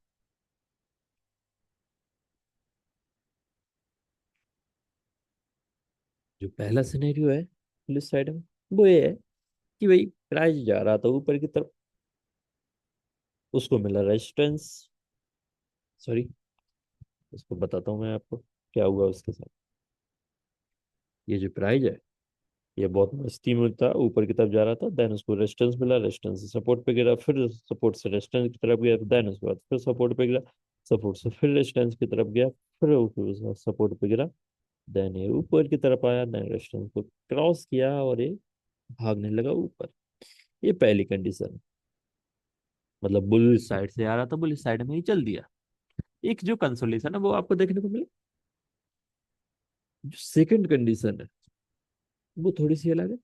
जो पहला सिनेरियो है पुलिस साइड में वो ये है कि भाई प्राइस जा रहा था ऊपर की तरफ, उसको मिला रेजिस्टेंस। सॉरी, उसको बताता हूँ मैं आपको क्या हुआ उसके साथ। ये जो प्राइस है ये बहुत मस्ती में था, ऊपर की तरफ जा रहा था, देन उसको रेजिस्टेंस मिला, रेजिस्टेंस से सपोर्ट पे गिरा, फिर सपोर्ट से रेजिस्टेंस की तरफ गया, देन उसके बाद फिर सपोर्ट पे गिरा, सपोर्ट से फिर रेजिस्टेंस की तरफ गया, फिर सपोर्ट पे गिरा, देन ये ऊपर की तरफ आया, देन रेजिस्टेंस को क्रॉस किया और ये भागने लगा ऊपर। ये पहली कंडीशन, मतलब बुल साइड से आ रहा था, बुल साइड में ही चल दिया। एक जो कंसोलेशन है वो आपको देखने को मिले। जो सेकंड कंडीशन है वो थोड़ी सी अलग है।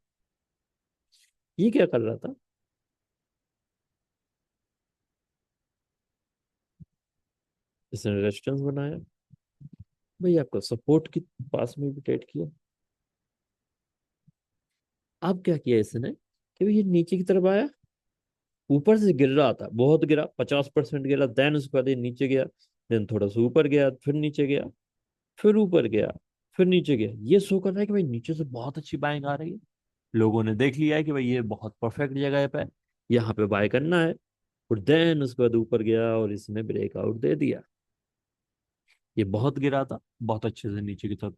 ये क्या कर रहा था, इसने रेजिस्टेंस बनाया, भाई आपका सपोर्ट के पास में भी ट्रेड किया। अब क्या किया इसने कि भाई ये नीचे की तरफ आया, ऊपर से गिर रहा था, बहुत गिरा, 50% गिरा, देन उसके बाद ये नीचे गया, देन थोड़ा सा ऊपर गया, फिर नीचे गया, फिर ऊपर गया, फिर नीचे गया, ये शो कर रहा है कि भाई नीचे से बहुत अच्छी बाइंग आ रही है, लोगों ने देख लिया है कि भाई ये बहुत परफेक्ट जगह पे है, यहाँ पे बाय करना है। और देन उसके बाद ऊपर गया और इसने ब्रेकआउट दे दिया। ये बहुत गिरा था, बहुत अच्छे से नीचे की तरफ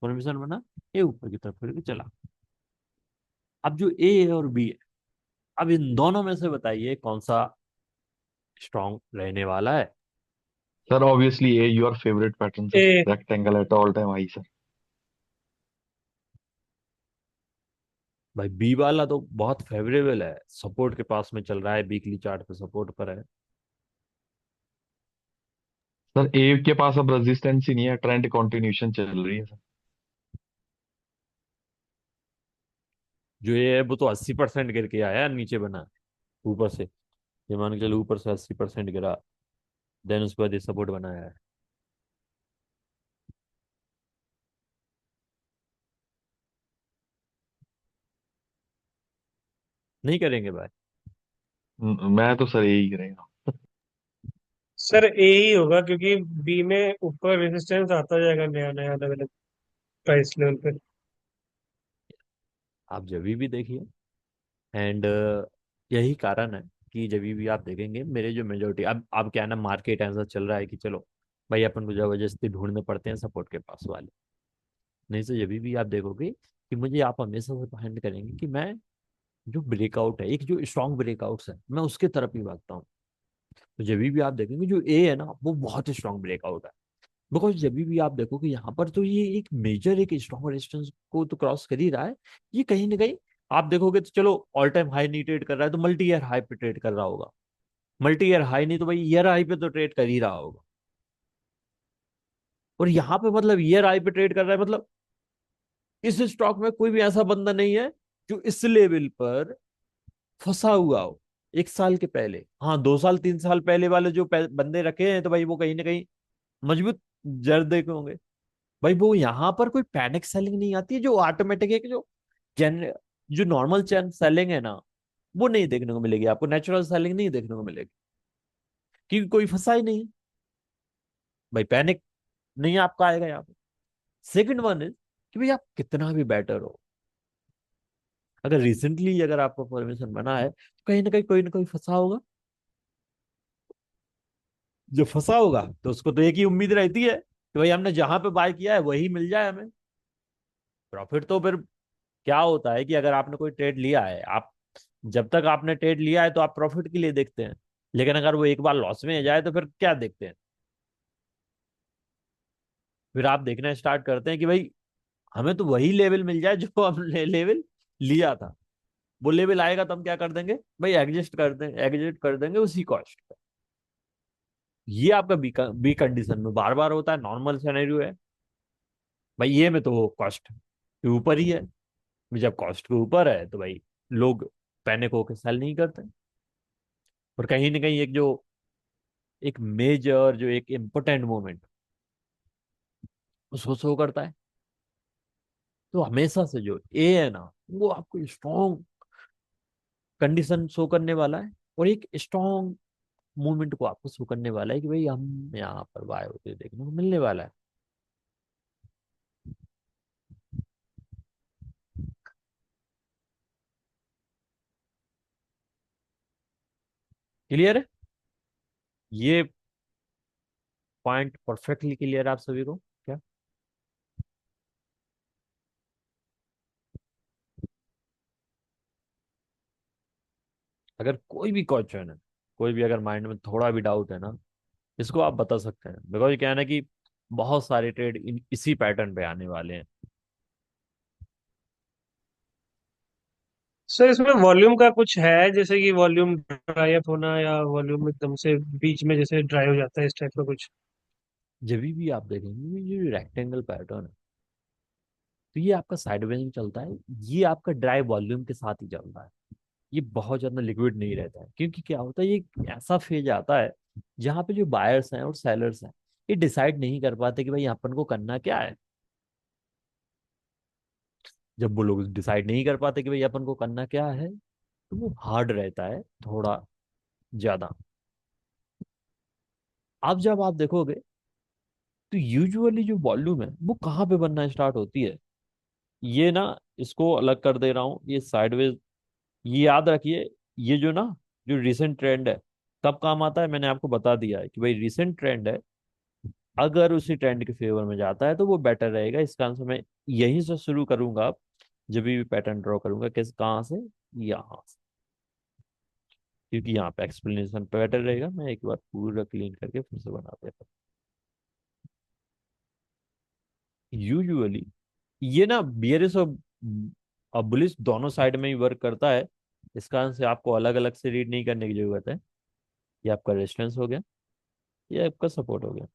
फॉर्मेशन बना, ये ऊपर की तरफ फिर के चला। अब जो ए है और बी है, अब इन दोनों में से बताइए कौन सा स्ट्रांग रहने वाला है। Sir obviously A your favourite pattern sir, A. Rectangle at all time high sir. भाई बी वाला तो बहुत फेवरेबल है, सपोर्ट के पास में चल रहा है, वीकली चार्ट पे सपोर्ट पर है। सर ए के पास अब रेजिस्टेंस ही नहीं है, ट्रेंड कंटिन्यूशन चल रही है सर। जो ये है वो तो 80% गिर के आया नीचे बना ऊपर से, ये मान के चलो ऊपर से 80% गिरा, देन उसके बाद ये सपोर्ट बनाया है। नहीं करेंगे भाई। मैं तो सर यही करेगा। सर ए ही होगा, क्योंकि बी में ऊपर रेजिस्टेंस आता जाएगा नया नया अलग अलग प्राइस लेवल पे। आप जब भी देखिए, एंड यही कारण है कि जब भी आप देखेंगे मेरे जो मेजोरिटी, अब क्या है ना, मार्केट ऐसा चल रहा है कि चलो भाई अपन को जबरदस्ती ढूंढने पड़ते हैं सपोर्ट के पास वाले। नहीं तो जब भी आप देखोगे कि मुझे, आप हमेशा से फाइंड करेंगे कि मैं जो ब्रेकआउट है, एक जो स्ट्रॉन्ग ब्रेकआउट्स है, मैं उसके तरफ ही भागता हूँ। तो जब भी आप देखेंगे जो ए है ना, वो बहुत स्ट्रॉन्ग ब्रेकआउट है। बिकॉज जब भी आप देखोगे यहाँ पर, तो ये एक मेजर एक स्ट्रॉन्ग रेजिस्टेंस को तो क्रॉस कर ही रहा है। ये कहीं ना कहीं आप देखोगे तो चलो ऑल टाइम हाई नहीं ट्रेड कर रहा है तो मल्टी ईयर हाई पे ट्रेड कर रहा होगा, मल्टी ईयर हाई नहीं तो भाई ईयर हाई पे तो ट्रेड कर ही रहा होगा। और यहाँ पे मतलब ईयर हाई पे ट्रेड कर रहा है, मतलब इस स्टॉक में कोई भी ऐसा बंदा नहीं है जो इस लेवल पर फंसा हुआ हो। एक साल के पहले, हाँ 2 साल 3 साल पहले वाले जो बंदे रखे हैं तो भाई वो कहीं ना कहीं मजबूत जर देखे होंगे। भाई वो यहाँ पर कोई पैनिक सेलिंग नहीं आती है जो ऑटोमेटिक है कि जो जन जो नॉर्मल चैन सेलिंग है ना, वो नहीं देखने को मिलेगी आपको, नेचुरल सेलिंग नहीं देखने को मिलेगी, क्योंकि कोई फंसा ही नहीं। भाई पैनिक नहीं आपका आएगा यहाँ पे। सेकंड वन इज कि भाई आप कितना भी बेटर हो, अगर रिसेंटली अगर आपका फॉर्मेशन बना है तो कहीं ना कहीं कोई ना कोई फंसा होगा। जो फंसा होगा तो उसको तो एक ही उम्मीद रहती है कि भाई हमने जहां पे बाय किया है वही मिल जाए हमें प्रॉफिट। तो फिर क्या होता है कि अगर आपने कोई ट्रेड लिया है, आप जब तक आपने ट्रेड लिया है तो आप प्रॉफिट के लिए देखते हैं, लेकिन अगर वो एक बार लॉस में जाए तो फिर क्या देखते हैं? फिर आप देखना स्टार्ट करते हैं कि भाई हमें तो वही लेवल मिल जाए जो हमने लेवल लिया था। वो लेवल आएगा तो हम क्या कर देंगे भाई, एग्जिट कर देंगे उसी कॉस्ट पे। ये आपका बी कंडीशन में बार बार होता है, नॉर्मल सिनेरियो है। भाई ये में तो कॉस्ट के ऊपर ही है, जब कॉस्ट के ऊपर है तो भाई लोग पैनिक होकर सेल नहीं करते। और कहीं ना कहीं एक जो एक मेजर जो एक इम्पोर्टेंट मोमेंट उसको शो करता है। तो हमेशा से जो ए है ना, वो आपको स्ट्रॉन्ग कंडीशन शो करने वाला है, और एक स्ट्रॉन्ग मूवमेंट को आपको शो करने वाला है कि भाई हम यहाँ पर बाय होते देखने को मिलने वाला है। क्लियर है? ये पॉइंट परफेक्टली क्लियर है आप सभी को क्या? अगर कोई भी क्वेश्चन है, कोई भी अगर माइंड में थोड़ा भी डाउट है ना, इसको आप बता सकते हैं, बिकॉज क्या है ना कि बहुत सारे ट्रेड इसी पैटर्न पे आने वाले हैं। सर इसमें वॉल्यूम का कुछ है, जैसे कि वॉल्यूम ड्राई अप होना या वॉल्यूम एकदम से बीच में जैसे ड्राई हो जाता है, इस टाइप का कुछ? जब भी आप देखेंगे ये जो रेक्टेंगल पैटर्न है, तो ये आपका साइडवेज में चलता है, ये आपका ड्राई वॉल्यूम के साथ ही चलता है। ये बहुत ज्यादा लिक्विड नहीं रहता है, क्योंकि क्या होता है, ये एक ऐसा फेज आता है जहाँ पे जो बायर्स हैं और सेलर्स हैं, ये डिसाइड नहीं कर पाते कि भाई अपन को करना क्या है। जब वो लोग डिसाइड नहीं कर पाते कि भाई अपन को करना क्या है, तो वो हार्ड रहता है थोड़ा ज्यादा। अब जब आप देखोगे तो यूजुअली जो वॉल्यूम है वो कहाँ पे बनना स्टार्ट होती है, ये ना, इसको अलग कर दे रहा हूँ, ये साइडवेज, ये याद रखिए। ये जो ना, जो रिसेंट ट्रेंड है कब काम आता है, मैंने आपको बता दिया है कि भाई रिसेंट ट्रेंड है, अगर उसी ट्रेंड के फेवर में जाता है तो वो बेटर रहेगा। इसका आंसर मैं यहीं से शुरू करूंगा, जब भी पैटर्न ड्रॉ करूंगा, किस कहाँ से, यहाँ से, क्योंकि यहाँ पे एक्सप्लेनेशन बेटर रहेगा। मैं एक बार पूरा क्लीन करके फिर से बना देता हूँ। यूजुअली ये ना बियरिश और बुलिश दोनों साइड में ही वर्क करता है। इसका आंसर आपको अलग अलग से रीड नहीं करने की जरूरत है। ये आपका रेजिस्टेंस हो गया, ये आपका सपोर्ट हो गया।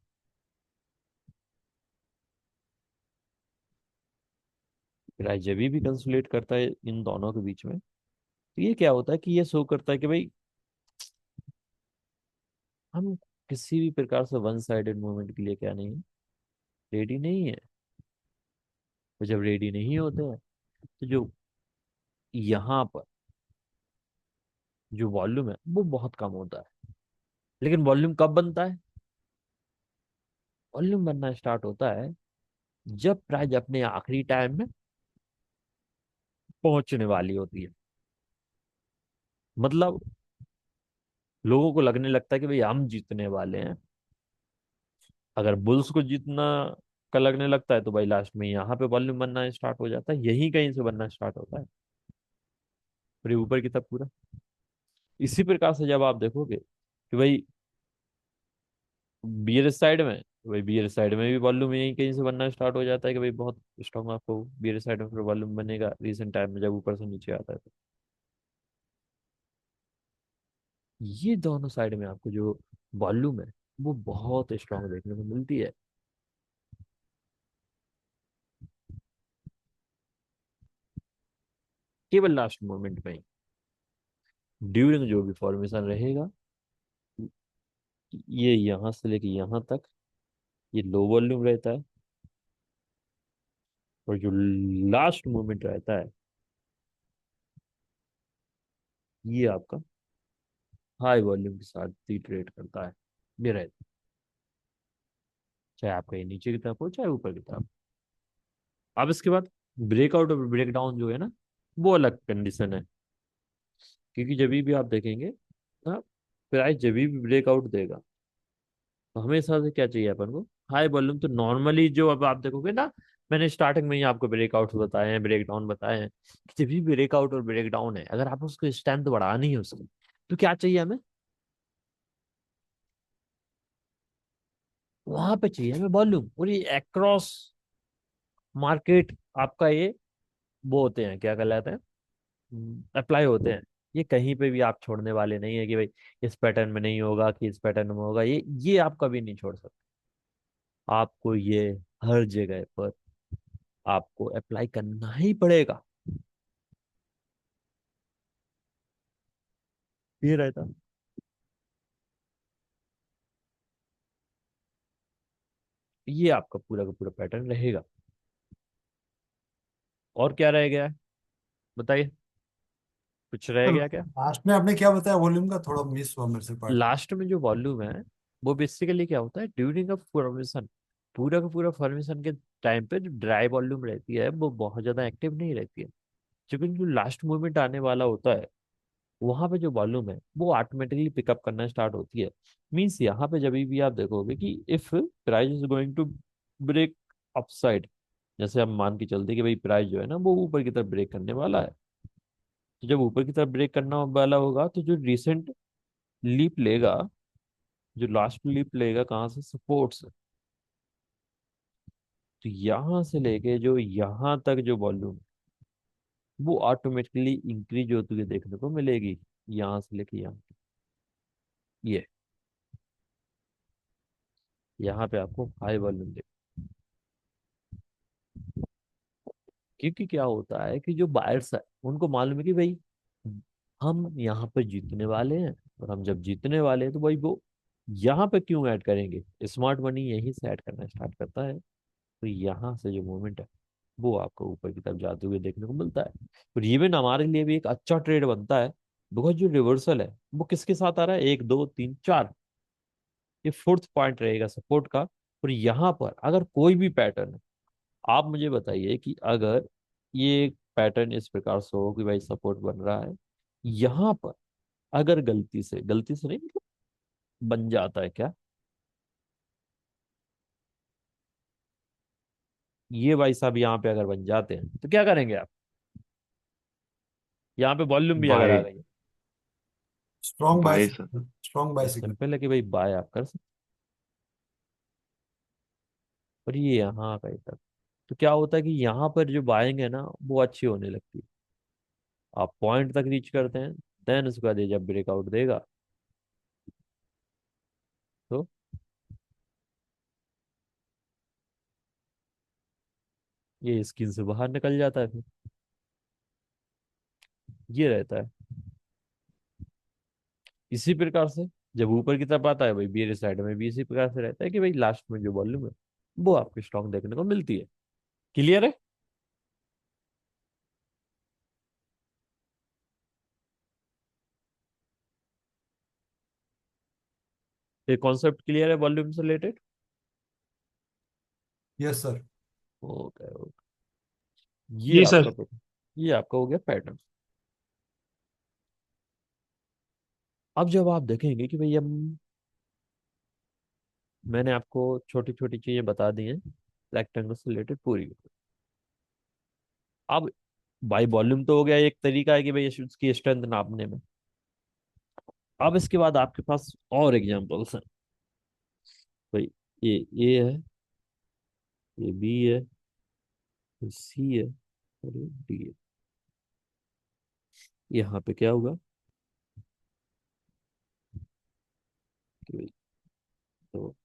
प्राइस जब भी कंसोलिडेट करता है इन दोनों के बीच में, तो ये क्या होता है कि ये शो करता है कि भाई हम किसी भी प्रकार से वन साइडेड मूवमेंट के लिए क्या नहीं है, रेडी नहीं है। तो जब रेडी नहीं होते हैं तो जो यहाँ पर जो वॉल्यूम है वो बहुत कम होता है। लेकिन वॉल्यूम कब बनता है, वॉल्यूम बनना स्टार्ट होता है जब प्राइस अपने आखिरी टाइम में पहुंचने वाली होती है। मतलब लोगों को लगने लगता है कि भाई हम जीतने वाले हैं। अगर बुल्स को जीतना का लगने लगता है तो भाई लास्ट में यहाँ पे वॉल्यूम बनना स्टार्ट हो जाता है, यही कहीं से बनना स्टार्ट होता है, फिर ये ऊपर की तरफ पूरा। इसी प्रकार से जब आप देखोगे कि भाई बियर साइड में, भाई बियर साइड में भी वॉल्यूम यही कहीं से बनना स्टार्ट हो जाता है कि भाई बहुत स्ट्रॉन्ग आपको बियर साइड में फिर वॉल्यूम बनेगा रिसेंट टाइम में जब ऊपर से नीचे आता है तो। ये दोनों साइड में आपको जो वॉल्यूम है वो बहुत स्ट्रांग देखने को मिलती है। केवल लास्ट मोमेंट में ड्यूरिंग जो भी फॉर्मेशन रहेगा, ये यहाँ से लेके यहाँ तक ये लो वॉल्यूम रहता है, और जो लास्ट मोमेंट रहता है ये आपका हाई वॉल्यूम के साथ ही ट्रेड करता है। ये रहता है, चाहे आपका ये नीचे की तरफ हो चाहे ऊपर की तरफ। अब इसके बाद ब्रेकआउट और ब्रेक डाउन जो है ना, वो अलग कंडीशन है। क्योंकि जब भी आप देखेंगे ना, प्राइस जब भी ब्रेकआउट देगा तो हमेशा से क्या चाहिए अपन को, हाई वॉल्यूम। तो नॉर्मली जो अब आप देखोगे ना, मैंने स्टार्टिंग में ही आपको ब्रेकआउट बताए हैं, ब्रेक डाउन बताए हैं, कि जब भी ब्रेकआउट और ब्रेक डाउन है, अगर आप उसको स्ट्रेंथ बढ़ानी है उसकी, तो क्या चाहिए हमें, वहां पे चाहिए हमें वॉल्यूम। और ये अक्रॉस मार्केट आपका ये वो होते हैं, क्या कहलाते हैं, अप्लाई होते हैं। ये कहीं पे भी आप छोड़ने वाले नहीं है कि भाई इस पैटर्न में नहीं होगा कि इस पैटर्न में होगा, ये आप कभी नहीं छोड़ सकते। आपको ये हर जगह पर आपको अप्लाई करना ही पड़ेगा। ये रहता, ये आपका पूरा का पूरा पैटर्न रहेगा। और क्या रह गया है, बताइए, कुछ रह सर गया क्या। लास्ट में आपने क्या बताया वॉल्यूम का, थोड़ा मिस हुआ मेरे से पार्ट में। लास्ट में जो वॉल्यूम है वो बेसिकली क्या होता है, ड्यूरिंग अ फॉर्मेशन, पूरा का पूरा फॉर्मेशन के टाइम पे जो ड्राई वॉल्यूम रहती है वो बहुत ज्यादा एक्टिव नहीं रहती है। लेकिन जो लास्ट मूवमेंट आने वाला होता है, वहां पे जो वॉल्यूम है वो ऑटोमेटिकली पिकअप करना स्टार्ट होती है। मीन्स यहाँ पे जब भी आप देखोगे कि if price is going to break upside, जैसे हम मान के चलते कि भाई प्राइस जो है ना वो ऊपर की तरफ ब्रेक करने वाला है, तो जब ऊपर की तरफ ब्रेक करना वाला होगा तो जो रिसेंट लीप लेगा, जो लास्ट लीप लेगा कहाँ से, सपोर्ट से, तो यहाँ से लेके जो यहाँ तक जो वॉल्यूम वो ऑटोमेटिकली इंक्रीज होती हुई देखने को मिलेगी, यहाँ से लेके यहाँ। ये यहाँ पे आपको हाई वॉल्यूम, क्योंकि क्या होता है कि जो बायर्स है उनको मालूम है कि भाई हम यहाँ पर जीतने वाले हैं, और हम जब जीतने वाले हैं तो भाई वो यहाँ पे क्यों ऐड करेंगे, स्मार्ट मनी यहीं से ऐड करना स्टार्ट करता है। तो यहाँ से जो मूवमेंट है वो आपको ऊपर की तरफ जाते हुए देखने को मिलता है। और इवन हमारे लिए भी एक अच्छा ट्रेड बनता है, बिकॉज जो रिवर्सल है वो किसके साथ आ रहा है, एक दो तीन चार, ये फोर्थ पॉइंट रहेगा सपोर्ट का। और यहाँ पर अगर कोई भी पैटर्न है, आप मुझे बताइए कि अगर ये पैटर्न इस प्रकार से हो कि भाई सपोर्ट बन रहा है, यहाँ पर अगर गलती से नहीं मतलब बन जाता है क्या, ये भाई साहब यहाँ पे अगर बन जाते हैं तो क्या करेंगे आप? यहाँ पे वॉल्यूम भी अगर आ बाय। गई है, strong buy buy sir. Signal, strong buy तो सिग्नल। सिंपल है कि भाई बाय आप कर सकते हैं। और ये यहाँ का तक तो क्या होता है कि यहाँ पर जो बाइंग है ना वो अच्छी होने लगती है। आप पॉइंट तक रीच करते हैं, देन उसके बाद ये जब ब्रेकआउट देगा तो ये स्क्रीन से बाहर निकल जाता है फिर। ये रहता है इसी प्रकार से। जब ऊपर की तरफ आता है भाई मेरे साइड में भी इसी प्रकार से रहता है कि भाई लास्ट में जो वॉल्यूम है वो आपको स्ट्रॉन्ग देखने को मिलती है। क्लियर है? ये कॉन्सेप्ट क्लियर है वॉल्यूम से related? Yes sir. Okay okay. जी सर। ये आपका हो गया पैटर्न। अब जब आप देखेंगे कि भाई हम मैंने आपको छोटी छोटी चीजें बता दी हैं रेक्टेंगल से रिलेटेड पूरी। अब बाई वॉल्यूम तो हो गया एक तरीका है कि भाई उसकी स्ट्रेंथ नापने में। अब इसके बाद आपके पास और एग्जांपल्स हैं भाई। ये ए है, ये बी है, ये सी है और ये डी है। यहाँ पे क्या होगा कि भाई तो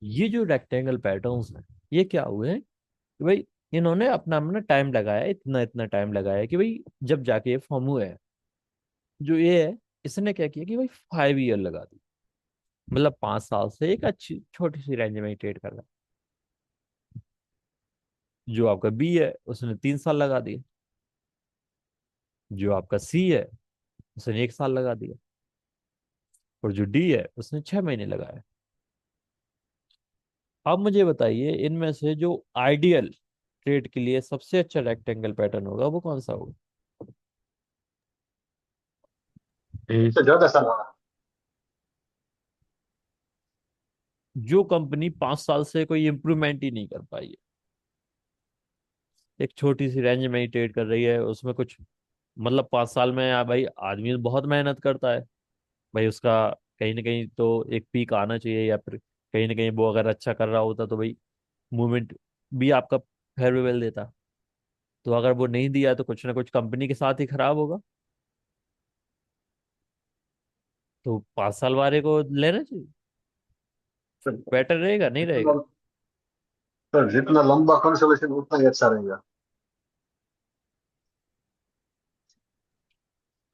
ये जो रेक्टेंगल पैटर्न्स हैं ये क्या हुए हैं कि भाई इन्होंने अपना अपना टाइम लगाया, इतना इतना टाइम लगाया कि भाई जब जाके ये फॉर्म हुए हैं। जो ये है इसने क्या किया कि भाई 5 ईयर लगा दी, मतलब 5 साल से एक अच्छी छोटी सी रेंज में ट्रेड कर रहा है। जो आपका बी है उसने 3 साल लगा दिए, जो आपका सी है उसने 1 साल लगा दिया, और जो डी है उसने 6 महीने लगाया। अब मुझे बताइए इनमें से जो आइडियल ट्रेड के लिए सबसे अच्छा रेक्टेंगल पैटर्न होगा वो कौन सा होगा? ए इससे ज्यादा साल होगा। जो कंपनी 5 साल से कोई इंप्रूवमेंट ही नहीं कर पाई है, एक छोटी सी रेंज में ही ट्रेड कर रही है, उसमें कुछ मतलब 5 साल में भाई आदमी बहुत मेहनत करता है भाई, उसका कहीं ना कहीं तो एक पीक आना चाहिए, या फिर कहीं ना कहीं वो अगर अच्छा कर रहा होता तो भाई मूवमेंट भी आपका फेवरेबल देता। तो अगर वो नहीं दिया तो कुछ ना कुछ कंपनी के साथ ही खराब होगा। तो 5 साल वाले को लेना चाहिए, सर बेटर रहेगा नहीं रहेगा? जितना सर जितना लंबा कंसोलेशन उतना ही अच्छा रहेगा।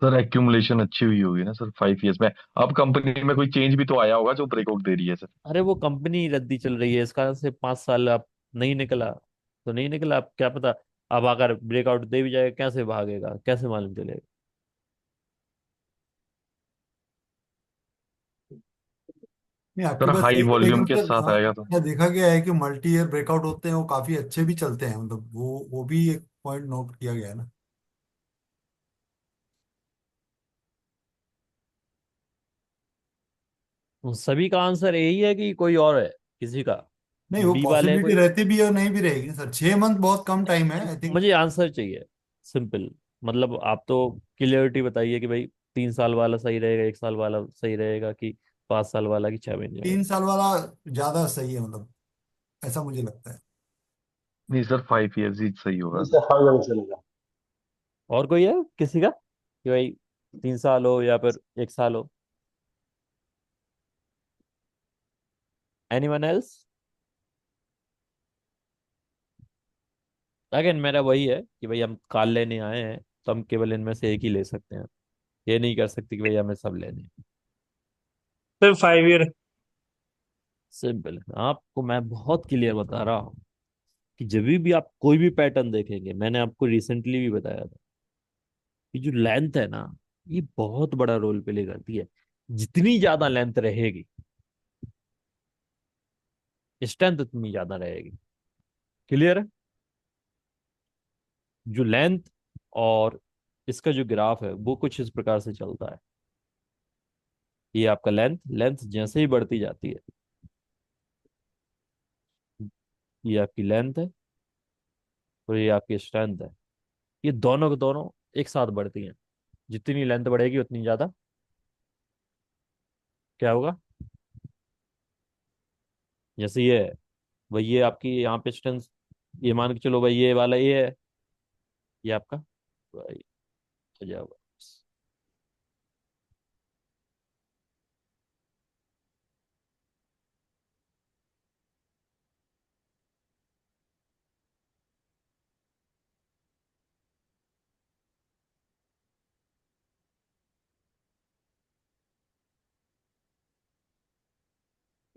सर एक्यूमुलेशन अच्छी हुई होगी ना सर 5 इयर्स में। अब कंपनी में कोई चेंज भी तो आया होगा जो ब्रेकआउट दे रही है सर। अरे वो कंपनी रद्दी चल रही है, इस कारण से 5 साल अब नहीं निकला तो नहीं निकला, अब क्या पता। अब अगर ब्रेकआउट दे भी जाएगा कैसे भागेगा, कैसे मालूम चलेगा? नहीं, आपकी सर बात हाई सही है, वॉल्यूम लेकिन के सर साथ आएगा तो। क्या देखा गया है कि मल्टी ईयर ब्रेकआउट होते हैं वो काफी अच्छे भी चलते हैं, मतलब वो भी एक पॉइंट नोट किया गया है ना। उन सभी का आंसर यही है कि कोई और है किसी का? नहीं, वो बी वाले हैं पॉसिबिलिटी कोई? रहती भी है और नहीं भी रहेगी सर, 6 मंथ बहुत कम टाइम है आई थिंक। मुझे आंसर चाहिए सिंपल। मतलब आप तो क्लियरिटी बताइए कि भाई 3 साल वाला सही रहेगा, 1 साल वाला सही रहेगा, कि 5 साल वाला, कि 6 महीने वाला? 3 साल वाला ज्यादा सही है, मतलब ऐसा मुझे लगता है। नहीं सर 5 इयर्स ही सही होगा। इससे फायदा भी चलेगा। और कोई है किसी का कि भाई 3 साल हो या फिर 1 साल हो? Anyone else? अगेन मेरा वही है कि भाई हम कार लेने आए हैं तो हम केवल इनमें से एक ही ले सकते हैं। ये नहीं कर सकते कि भाई हमें सब लेने हैं। Sir 5 year. सिंपल। आपको मैं बहुत क्लियर बता रहा हूँ कि जब भी आप कोई भी पैटर्न देखेंगे, मैंने आपको रिसेंटली भी बताया था कि जो लेंथ है ना, ये बहुत बड़ा रोल प्ले करती है। जितनी ज्यादा लेंथ रहेगी, स्ट्रेंथ उतनी ज्यादा रहेगी। क्लियर है? जो लेंथ और इसका जो ग्राफ है वो कुछ इस प्रकार से चलता है। ये आपका लेंथ लेंथ जैसे ही बढ़ती जाती है, ये आपकी लेंथ है और ये आपकी स्ट्रेंथ है। ये दोनों के दोनों एक साथ बढ़ती हैं। जितनी लेंथ बढ़ेगी उतनी ज्यादा क्या होगा? जैसे ये है भाई, ये आपकी यहाँ पे स्ट्रेंथ, ये मान के चलो भाई ये वाला ये है, ये आपका भाई हो जाएगा।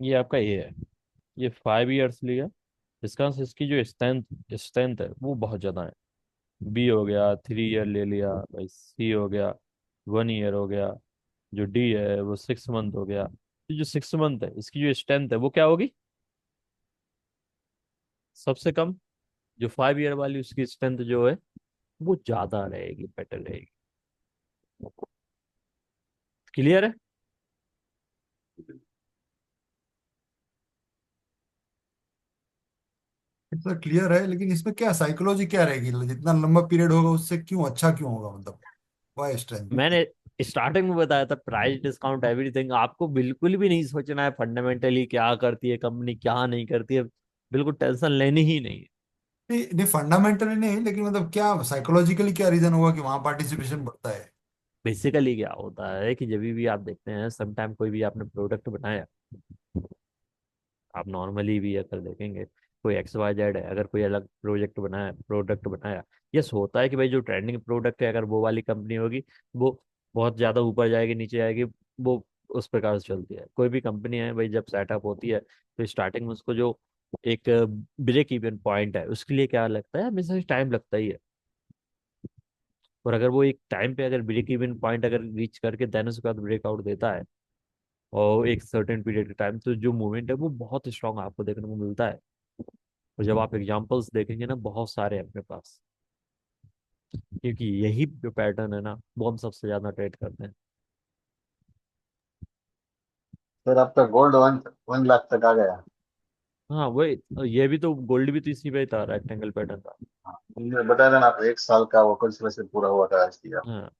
ये आपका ये है, ये 5 ईयर्स लिया। इसका इसकी जो स्ट्रेंथ स्ट्रेंथ है वो बहुत ज्यादा है। बी हो गया 3 ईयर ले लिया भाई, सी हो गया 1 ईयर हो गया, जो डी है वो 6 मंथ हो गया। तो जो 6 मंथ है इसकी जो स्ट्रेंथ है वो क्या होगी? सबसे कम। जो 5 ईयर वाली उसकी स्ट्रेंथ जो है वो ज्यादा रहेगी, बेटर रहेगी। क्लियर है? इतना क्लियर है, लेकिन इसमें क्या साइकोलॉजी क्या रहेगी? जितना लंबा पीरियड होगा उससे क्यों अच्छा क्यों होगा, मतलब वाई स्ट्रेंथ? मैंने स्टार्टिंग में बताया था प्राइस डिस्काउंट एवरीथिंग। आपको बिल्कुल भी नहीं सोचना है फंडामेंटली क्या करती है कंपनी क्या नहीं करती है। बिल्कुल टेंशन लेनी ही नहीं है। नहीं नहीं, फंडामेंटली नहीं, लेकिन मतलब क्या साइकोलॉजिकली क्या रीजन होगा कि वहां पार्टिसिपेशन बढ़ता है? बेसिकली क्या होता है कि जब भी आप देखते हैं समटाइम कोई भी आपने प्रोडक्ट बनाया, आप नॉर्मली भी अगर देखेंगे कोई XYZ है, अगर कोई अलग प्रोडक्ट बनाया, यस होता है कि भाई जो ट्रेंडिंग प्रोडक्ट है अगर वो वाली कंपनी होगी, वो बहुत ज्यादा ऊपर जाएगी नीचे जाएगी, वो उस प्रकार से चलती है। कोई भी कंपनी है भाई जब सेटअप होती है तो स्टार्टिंग में उसको जो एक ब्रेक इवन पॉइंट है उसके लिए क्या लगता है, हमेशा टाइम लगता ही है। और अगर वो एक टाइम पे अगर ब्रेक इवन पॉइंट अगर रीच करके देन उसके बाद ब्रेकआउट देता है और एक सर्टेन पीरियड के टाइम, तो जो मूवमेंट है वो बहुत स्ट्रांग आपको देखने को मिलता है। और जब आप एग्जांपल्स देखेंगे ना बहुत सारे हैं अपने पास, क्योंकि यही जो पैटर्न है ना वो हम सबसे ज्यादा ट्रेड करते हैं। सर आपका गोल्ड 1 लाख तक आ गया। हाँ वही, ये भी तो गोल्ड भी तो इसी पे था, रेक्टेंगल पैटर्न था। हाँ, मुझे बता देना, आप 1 साल का वो कंसल्टेशन पूरा हुआ था आज किया। हाँ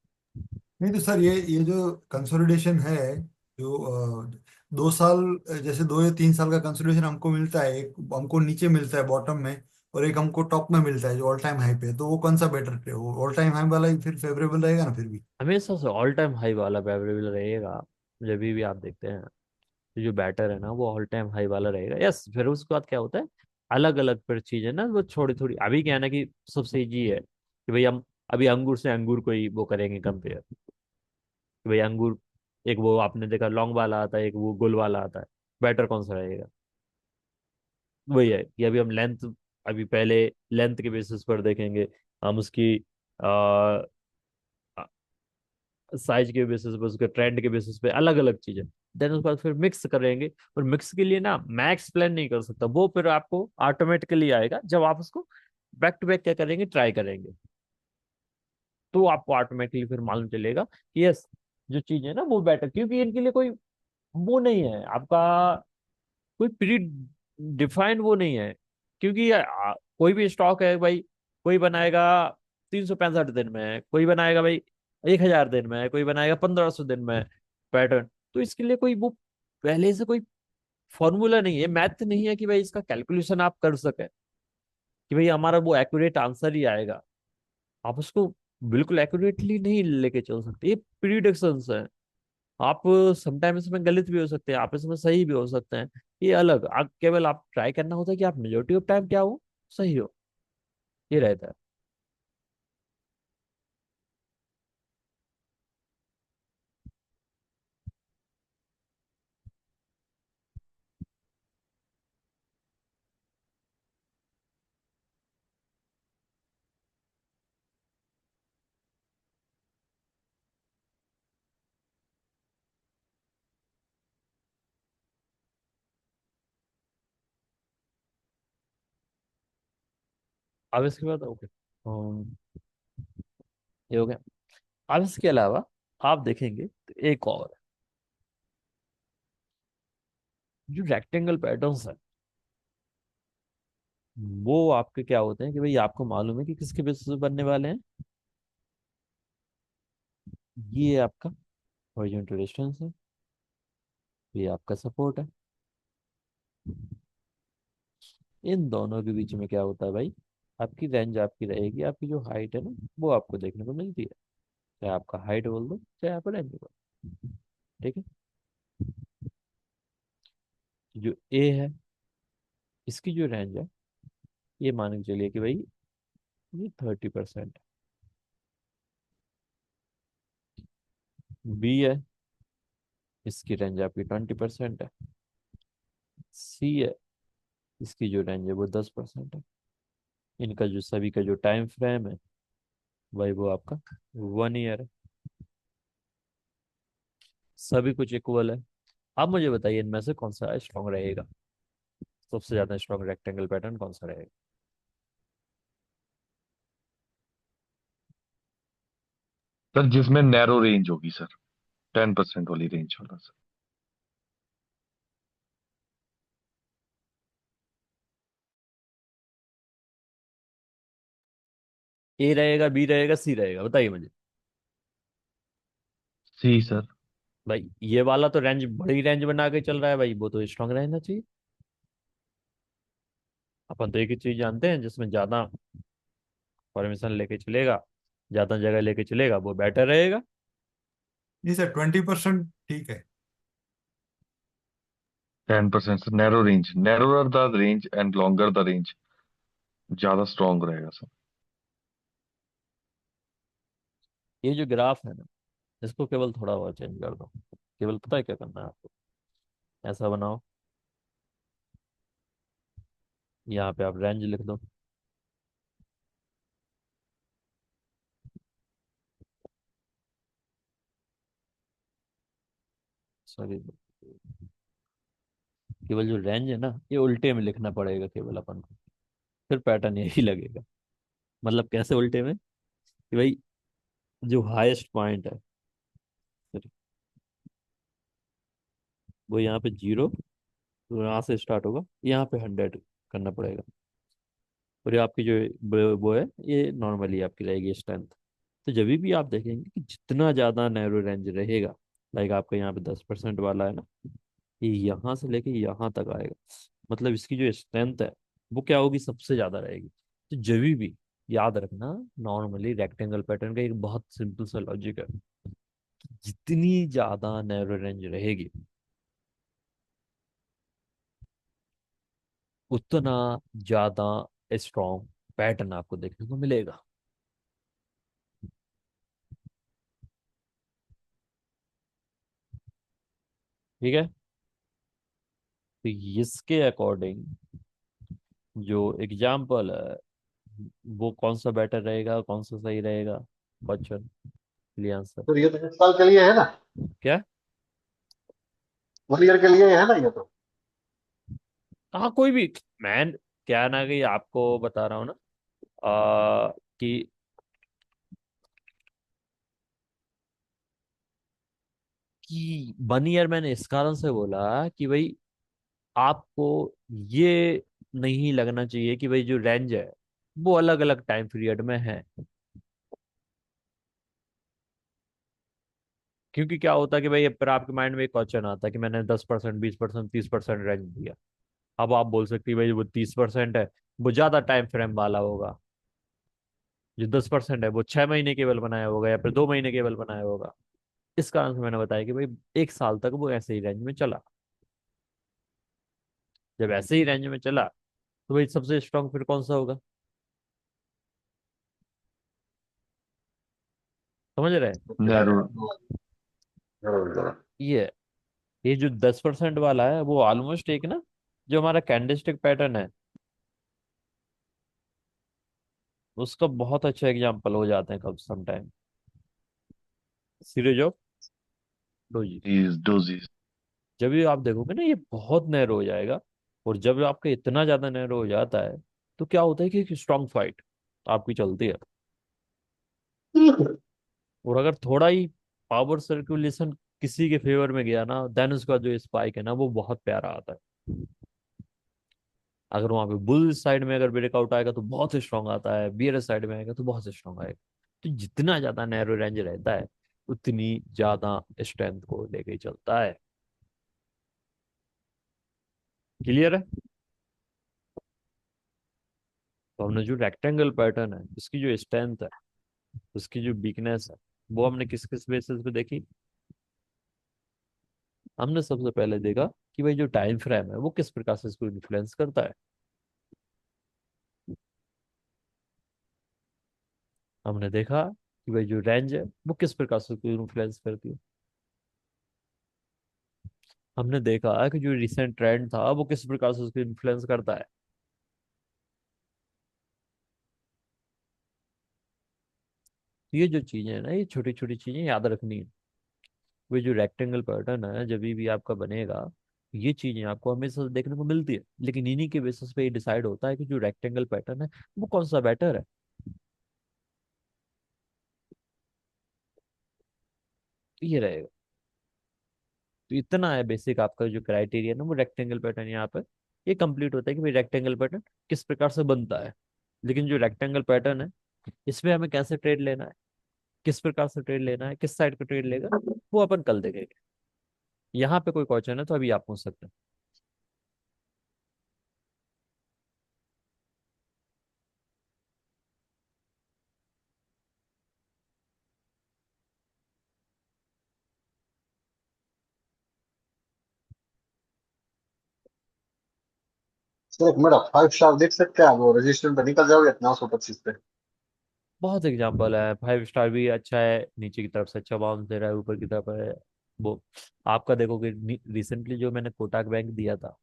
नहीं तो सर, ये जो कंसोलिडेशन है, जो 2 साल, जैसे 2 या 3 साल का कंसोलिडेशन हमको मिलता है, एक हमको नीचे मिलता है बॉटम में, और एक हमको टॉप में मिलता है जो ऑल टाइम हाई पे है, तो वो कौन सा बेटर है? वो ऑल टाइम हाई वाला ही फिर फेवरेबल रहेगा ना फिर भी? हमेशा से ऑल टाइम हाई वाला अवेलेबल रहेगा। जब भी आप देखते हैं तो जो बैटर है ना वो ऑल टाइम हाई वाला रहेगा। यस, फिर उसके बाद क्या होता है, अलग अलग फिर चीजें ना वो थोड़ी थोड़ी। अभी क्या है ना कि सबसे इजी है कि भाई हम अभी अंगूर से अंगूर को ही वो करेंगे कंपेयर, कि भाई अंगूर एक वो आपने देखा लॉन्ग वाला आता है, एक वो गोल वाला आता है, बेटर कौन सा रहेगा? वही है कि अभी हम लेंथ, अभी पहले लेंथ के बेसिस पर देखेंगे, हम उसकी साइज के बेसिस पे, उसके ट्रेंड के बेसिस पे अलग अलग चीजें, देन उसके बाद फिर मिक्स करेंगे। और मिक्स के लिए ना मैं एक्सप्लेन नहीं कर सकता, वो फिर आपको ऑटोमेटिकली आएगा जब आप उसको बैक टू बैक क्या करेंगे, ट्राई करेंगे, तो आपको ऑटोमेटिकली फिर मालूम चलेगा कि यस जो चीज है ना वो बेटर, क्योंकि इनके लिए कोई वो नहीं है आपका, कोई प्री डिफाइंड वो नहीं है। क्योंकि कोई भी स्टॉक है भाई, कोई बनाएगा 365 दिन में, कोई बनाएगा भाई 1000 दिन में, कोई बनाएगा 1500 दिन में पैटर्न। तो इसके लिए कोई वो पहले से कोई फॉर्मूला नहीं है, मैथ नहीं है कि भाई इसका कैलकुलेशन आप कर सके कि भाई हमारा वो एक्यूरेट आंसर ही आएगा। आप उसको बिल्कुल एक्यूरेटली नहीं लेके चल सकते, ये प्रिडिक्शंस है। आप समटाइम इसमें गलत भी हो सकते हैं, आप इसमें सही भी हो सकते हैं। ये अलग, आप केवल आप ट्राई करना होता है कि आप मेजोरिटी ऑफ टाइम क्या हो, सही हो, ये रहता है। अब इसके बाद ओके, ये हो गया। अब इसके अलावा आप देखेंगे तो एक और है, जो रेक्टेंगल पैटर्न्स है, वो आपके क्या होते हैं कि भाई आपको मालूम है कि किसके बेसिस पे बनने वाले हैं। ये आपका हॉरिजॉन्टल डिस्टेंस है, ये आपका सपोर्ट है। इन दोनों के बीच में क्या होता है भाई, आपकी रेंज आपकी रहेगी, आपकी जो हाइट है ना वो आपको देखने को मिलती है। चाहे आपका हाइट बोल दो, चाहे आपका रेंज बोल दो, ठीक है। जो ए है, इसकी जो रेंज है, ये मान के चलिए कि भाई ये 30% है। बी है, इसकी रेंज आपकी 20% है। सी है, इसकी जो रेंज है वो 10% है। इनका जो सभी का जो टाइम फ्रेम है भाई वो आपका 1 ईयर है। सभी कुछ इक्वल है। अब मुझे बताइए इनमें से कौन सा स्ट्रॉन्ग रहेगा, सबसे ज्यादा स्ट्रॉन्ग रेक्टेंगल पैटर्न कौन सा रहेगा। सर जिसमें नैरो रेंज होगी सर, 10% वाली रेंज वाला सर। ए रहेगा, बी रहेगा, सी रहेगा, बताइए मुझे। सी सर। भाई ये वाला तो रेंज बड़ी रेंज बना के चल रहा है भाई, वो तो स्ट्रॉन्ग रहना चाहिए। अपन तो एक ही चीज जानते हैं, जिसमें ज्यादा परमिशन लेके चलेगा, ज्यादा जगह लेके चलेगा, वो बेटर रहेगा। नहीं सर, 20% ठीक है। 10% sir, narrow range, narrower the range and longer the range ज्यादा स्ट्रॉन्ग रहेगा सर। ये जो ग्राफ है ना, इसको केवल थोड़ा और चेंज कर दो। केवल पता है क्या करना है आपको, ऐसा बनाओ, यहाँ पे आप रेंज लिख दो। सॉरी, केवल जो रेंज है ना ये उल्टे में लिखना पड़ेगा केवल अपन को, फिर पैटर्न यही लगेगा। मतलब कैसे उल्टे में, कि भाई जो हाईएस्ट पॉइंट है वो यहाँ पे 0, तो यहाँ से स्टार्ट होगा, यहाँ पे 100 करना पड़ेगा। और ये आपकी जो वो है, ये नॉर्मली आपकी रहेगी स्ट्रेंथ। तो जब भी आप देखेंगे कि जितना ज़्यादा नैरो रेंज रहेगा, लाइक आपका यहाँ पे 10% वाला है ना, ये यहाँ से लेके यहाँ तक आएगा, मतलब इसकी जो स्ट्रेंथ है वो क्या होगी, सबसे ज़्यादा रहेगी। तो जब भी याद रखना, नॉर्मली रेक्टेंगल पैटर्न का एक बहुत सिंपल सा लॉजिक है, जितनी ज़्यादा नैरो रेंज रहेगी उतना ज़्यादा स्ट्रॉन्ग पैटर्न आपको देखने को मिलेगा। ठीक है, तो इसके अकॉर्डिंग जो एग्जाम्पल है वो कौन सा बेटर रहेगा, कौन सा सही रहेगा, क्वेश्चन लिए आंसर तो ये तो 1 साल के लिए है ना, क्या। 1 ईयर के लिए है ना ये तो। हाँ कोई भी, मैं क्या ना कि आपको बता रहा हूँ ना, कि 1 ईयर मैंने इस कारण से बोला कि भाई आपको ये नहीं लगना चाहिए कि भाई जो रेंज है वो अलग अलग टाइम पीरियड में है। क्योंकि क्या होता है कि भाई फिर आपके माइंड में एक क्वेश्चन आता है कि मैंने 10%, 20%, 30% रेंज दिया। अब आप बोल सकते हैं भाई वो 30% है, वो ज्यादा टाइम फ्रेम वाला होगा, जो 10% है वो 6 महीने केवल बनाया होगा या फिर 2 महीने केवल बनाया होगा। इस कारण से मैंने बताया कि भाई 1 साल तक वो ऐसे ही रेंज में चला। जब ऐसे ही रेंज में चला तो भाई सबसे स्ट्रांग फिर कौन सा होगा? समझ रहे हैं? नैरो। ये है। ये जो 10% वाला है वो ऑलमोस्ट एक ना, जो हमारा कैंडलस्टिक पैटर्न है उसका बहुत अच्छा एग्जाम्पल हो जाते हैं कब समटाइम, सीरीज ऑफ डोजी। डोजीज। जब भी आप देखोगे ना ये बहुत नैरो हो जाएगा। और जब आपका इतना ज्यादा नैरो हो जाता है तो क्या होता है कि एक स्ट्रांग फाइट आपकी चलती है। और अगर थोड़ा ही पावर सर्कुलेशन किसी के फेवर में गया ना, देन उसका जो स्पाइक है ना वो बहुत प्यारा आता है। अगर वहां पे बुल साइड में अगर ब्रेकआउट आएगा तो बहुत स्ट्रांग आता है, बियर साइड में आएगा तो बहुत स्ट्रांग आएगा। तो जितना ज्यादा नैरो रेंज रहता है उतनी ज्यादा स्ट्रेंथ को लेके चलता है। क्लियर है? तो हमने जो रेक्टेंगल पैटर्न है इसकी जो स्ट्रेंथ है, उसकी जो वीकनेस है, वो हमने किस किस बेसिस पे देखी? हमने सबसे पहले देखा कि भाई जो टाइम फ्रेम है वो किस प्रकार से इसको इन्फ्लुएंस करता है। हमने देखा कि भाई जो रेंज है वो किस प्रकार से उसको इन्फ्लुएंस करती है। हमने देखा कि जो रिसेंट ट्रेंड था वो किस प्रकार से उसको इन्फ्लुएंस करता है। ये जो चीजें है ना, ये छोटी छोटी चीजें याद रखनी है। वो जो रेक्टेंगल पैटर्न है जब भी आपका बनेगा, ये चीजें आपको हमेशा देखने को मिलती है, लेकिन इन्हीं के बेसिस पे ये डिसाइड होता है कि जो रेक्टेंगल पैटर्न है वो कौन सा बेटर है। ये रहेगा। तो इतना है बेसिक आपका जो क्राइटेरिया ना, वो रेक्टेंगल पैटर्न यहाँ पे ये कंप्लीट होता है कि भाई रेक्टेंगल पैटर्न किस प्रकार से बनता है। लेकिन जो रेक्टेंगल पैटर्न है इसमें हमें कैसे ट्रेड लेना है, किस प्रकार से ट्रेड लेना है, किस साइड का ट्रेड लेगा, वो अपन कल देखेंगे। यहाँ पे कोई क्वेश्चन है तो अभी आप पूछ सकते हैं। सर एक मेरा 5 स्टार देख सकते हैं आप, वो रजिस्टर पे निकल जाओगे 925 पे। बहुत एग्जांपल है, 5 स्टार भी अच्छा है, नीचे की तरफ से अच्छा बाउंस दे रहा है, ऊपर की तरफ है वो। आपका देखोगे रिसेंटली जो मैंने कोटक बैंक दिया था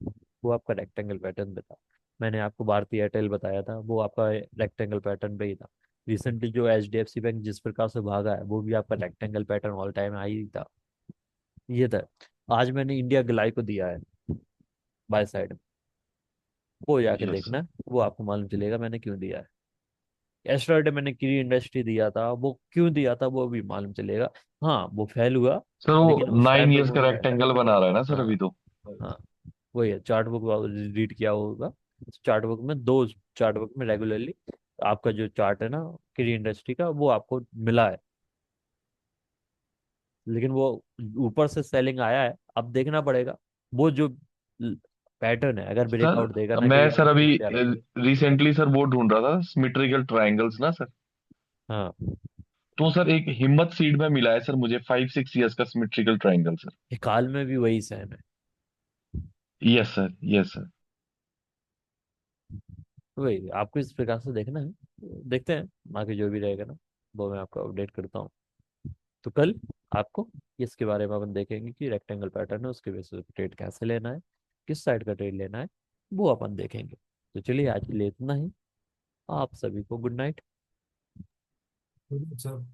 वो आपका रेक्टेंगल पैटर्न पे था। मैंने आपको भारतीय एयरटेल बताया था वो आपका रेक्टेंगल पैटर्न पे ही था। रिसेंटली जो HDFC बैंक जिस प्रकार से भागा है वो भी आपका rectangle pattern all time high ही था। ये था। आज मैंने इंडिया ग्लाई को दिया है बाय साइड, वो जाके यस देखना, वो आपको मालूम चलेगा मैंने क्यों दिया है। एस्ट्रॉयड मैंने की इंडस्ट्री दिया था, वो क्यों दिया था वो भी मालूम चलेगा। हाँ वो फेल हुआ, सर, लेकिन वो उस टाइम नाइन पे ईयर्स वो का है। रेक्टेंगल बना रहा है ना सर हाँ। अभी तो। हाँ वही है, चार्ट बुक रीड किया होगा। चार्ट बुक में दो, चार्ट बुक में रेगुलरली आपका जो चार्ट है ना किरी इंडस्ट्री का वो आपको मिला है। लेकिन वो ऊपर से सेलिंग आया है, अब देखना पड़ेगा वो जो पैटर्न है अगर ब्रेकआउट देगा सर ना कि मैं भाई सर आपको अभी प्यारा। रिसेंटली सर वो ढूंढ रहा था सिमेट्रिकल ट्रायंगल्स ना सर। हाँ तो सर एक हिम्मत सीड में मिला है सर मुझे 5-6 ईयर्स का सिमेट्रिकल ट्रायंगल सर। ये काल में भी वही सेम है। Yes sir, yes sir. तो वही आपको इस प्रकार से देखना है। देखते हैं आगे जो भी रहेगा ना वो मैं आपको अपडेट करता हूँ। तो कल आपको इसके बारे में अपन देखेंगे कि रेक्टेंगल पैटर्न है उसके बेसिस पे ट्रेड कैसे लेना है, किस साइड का ट्रेड लेना है, वो अपन देखेंगे। तो चलिए आज के लिए इतना ही। आप सभी को गुड नाइट। सर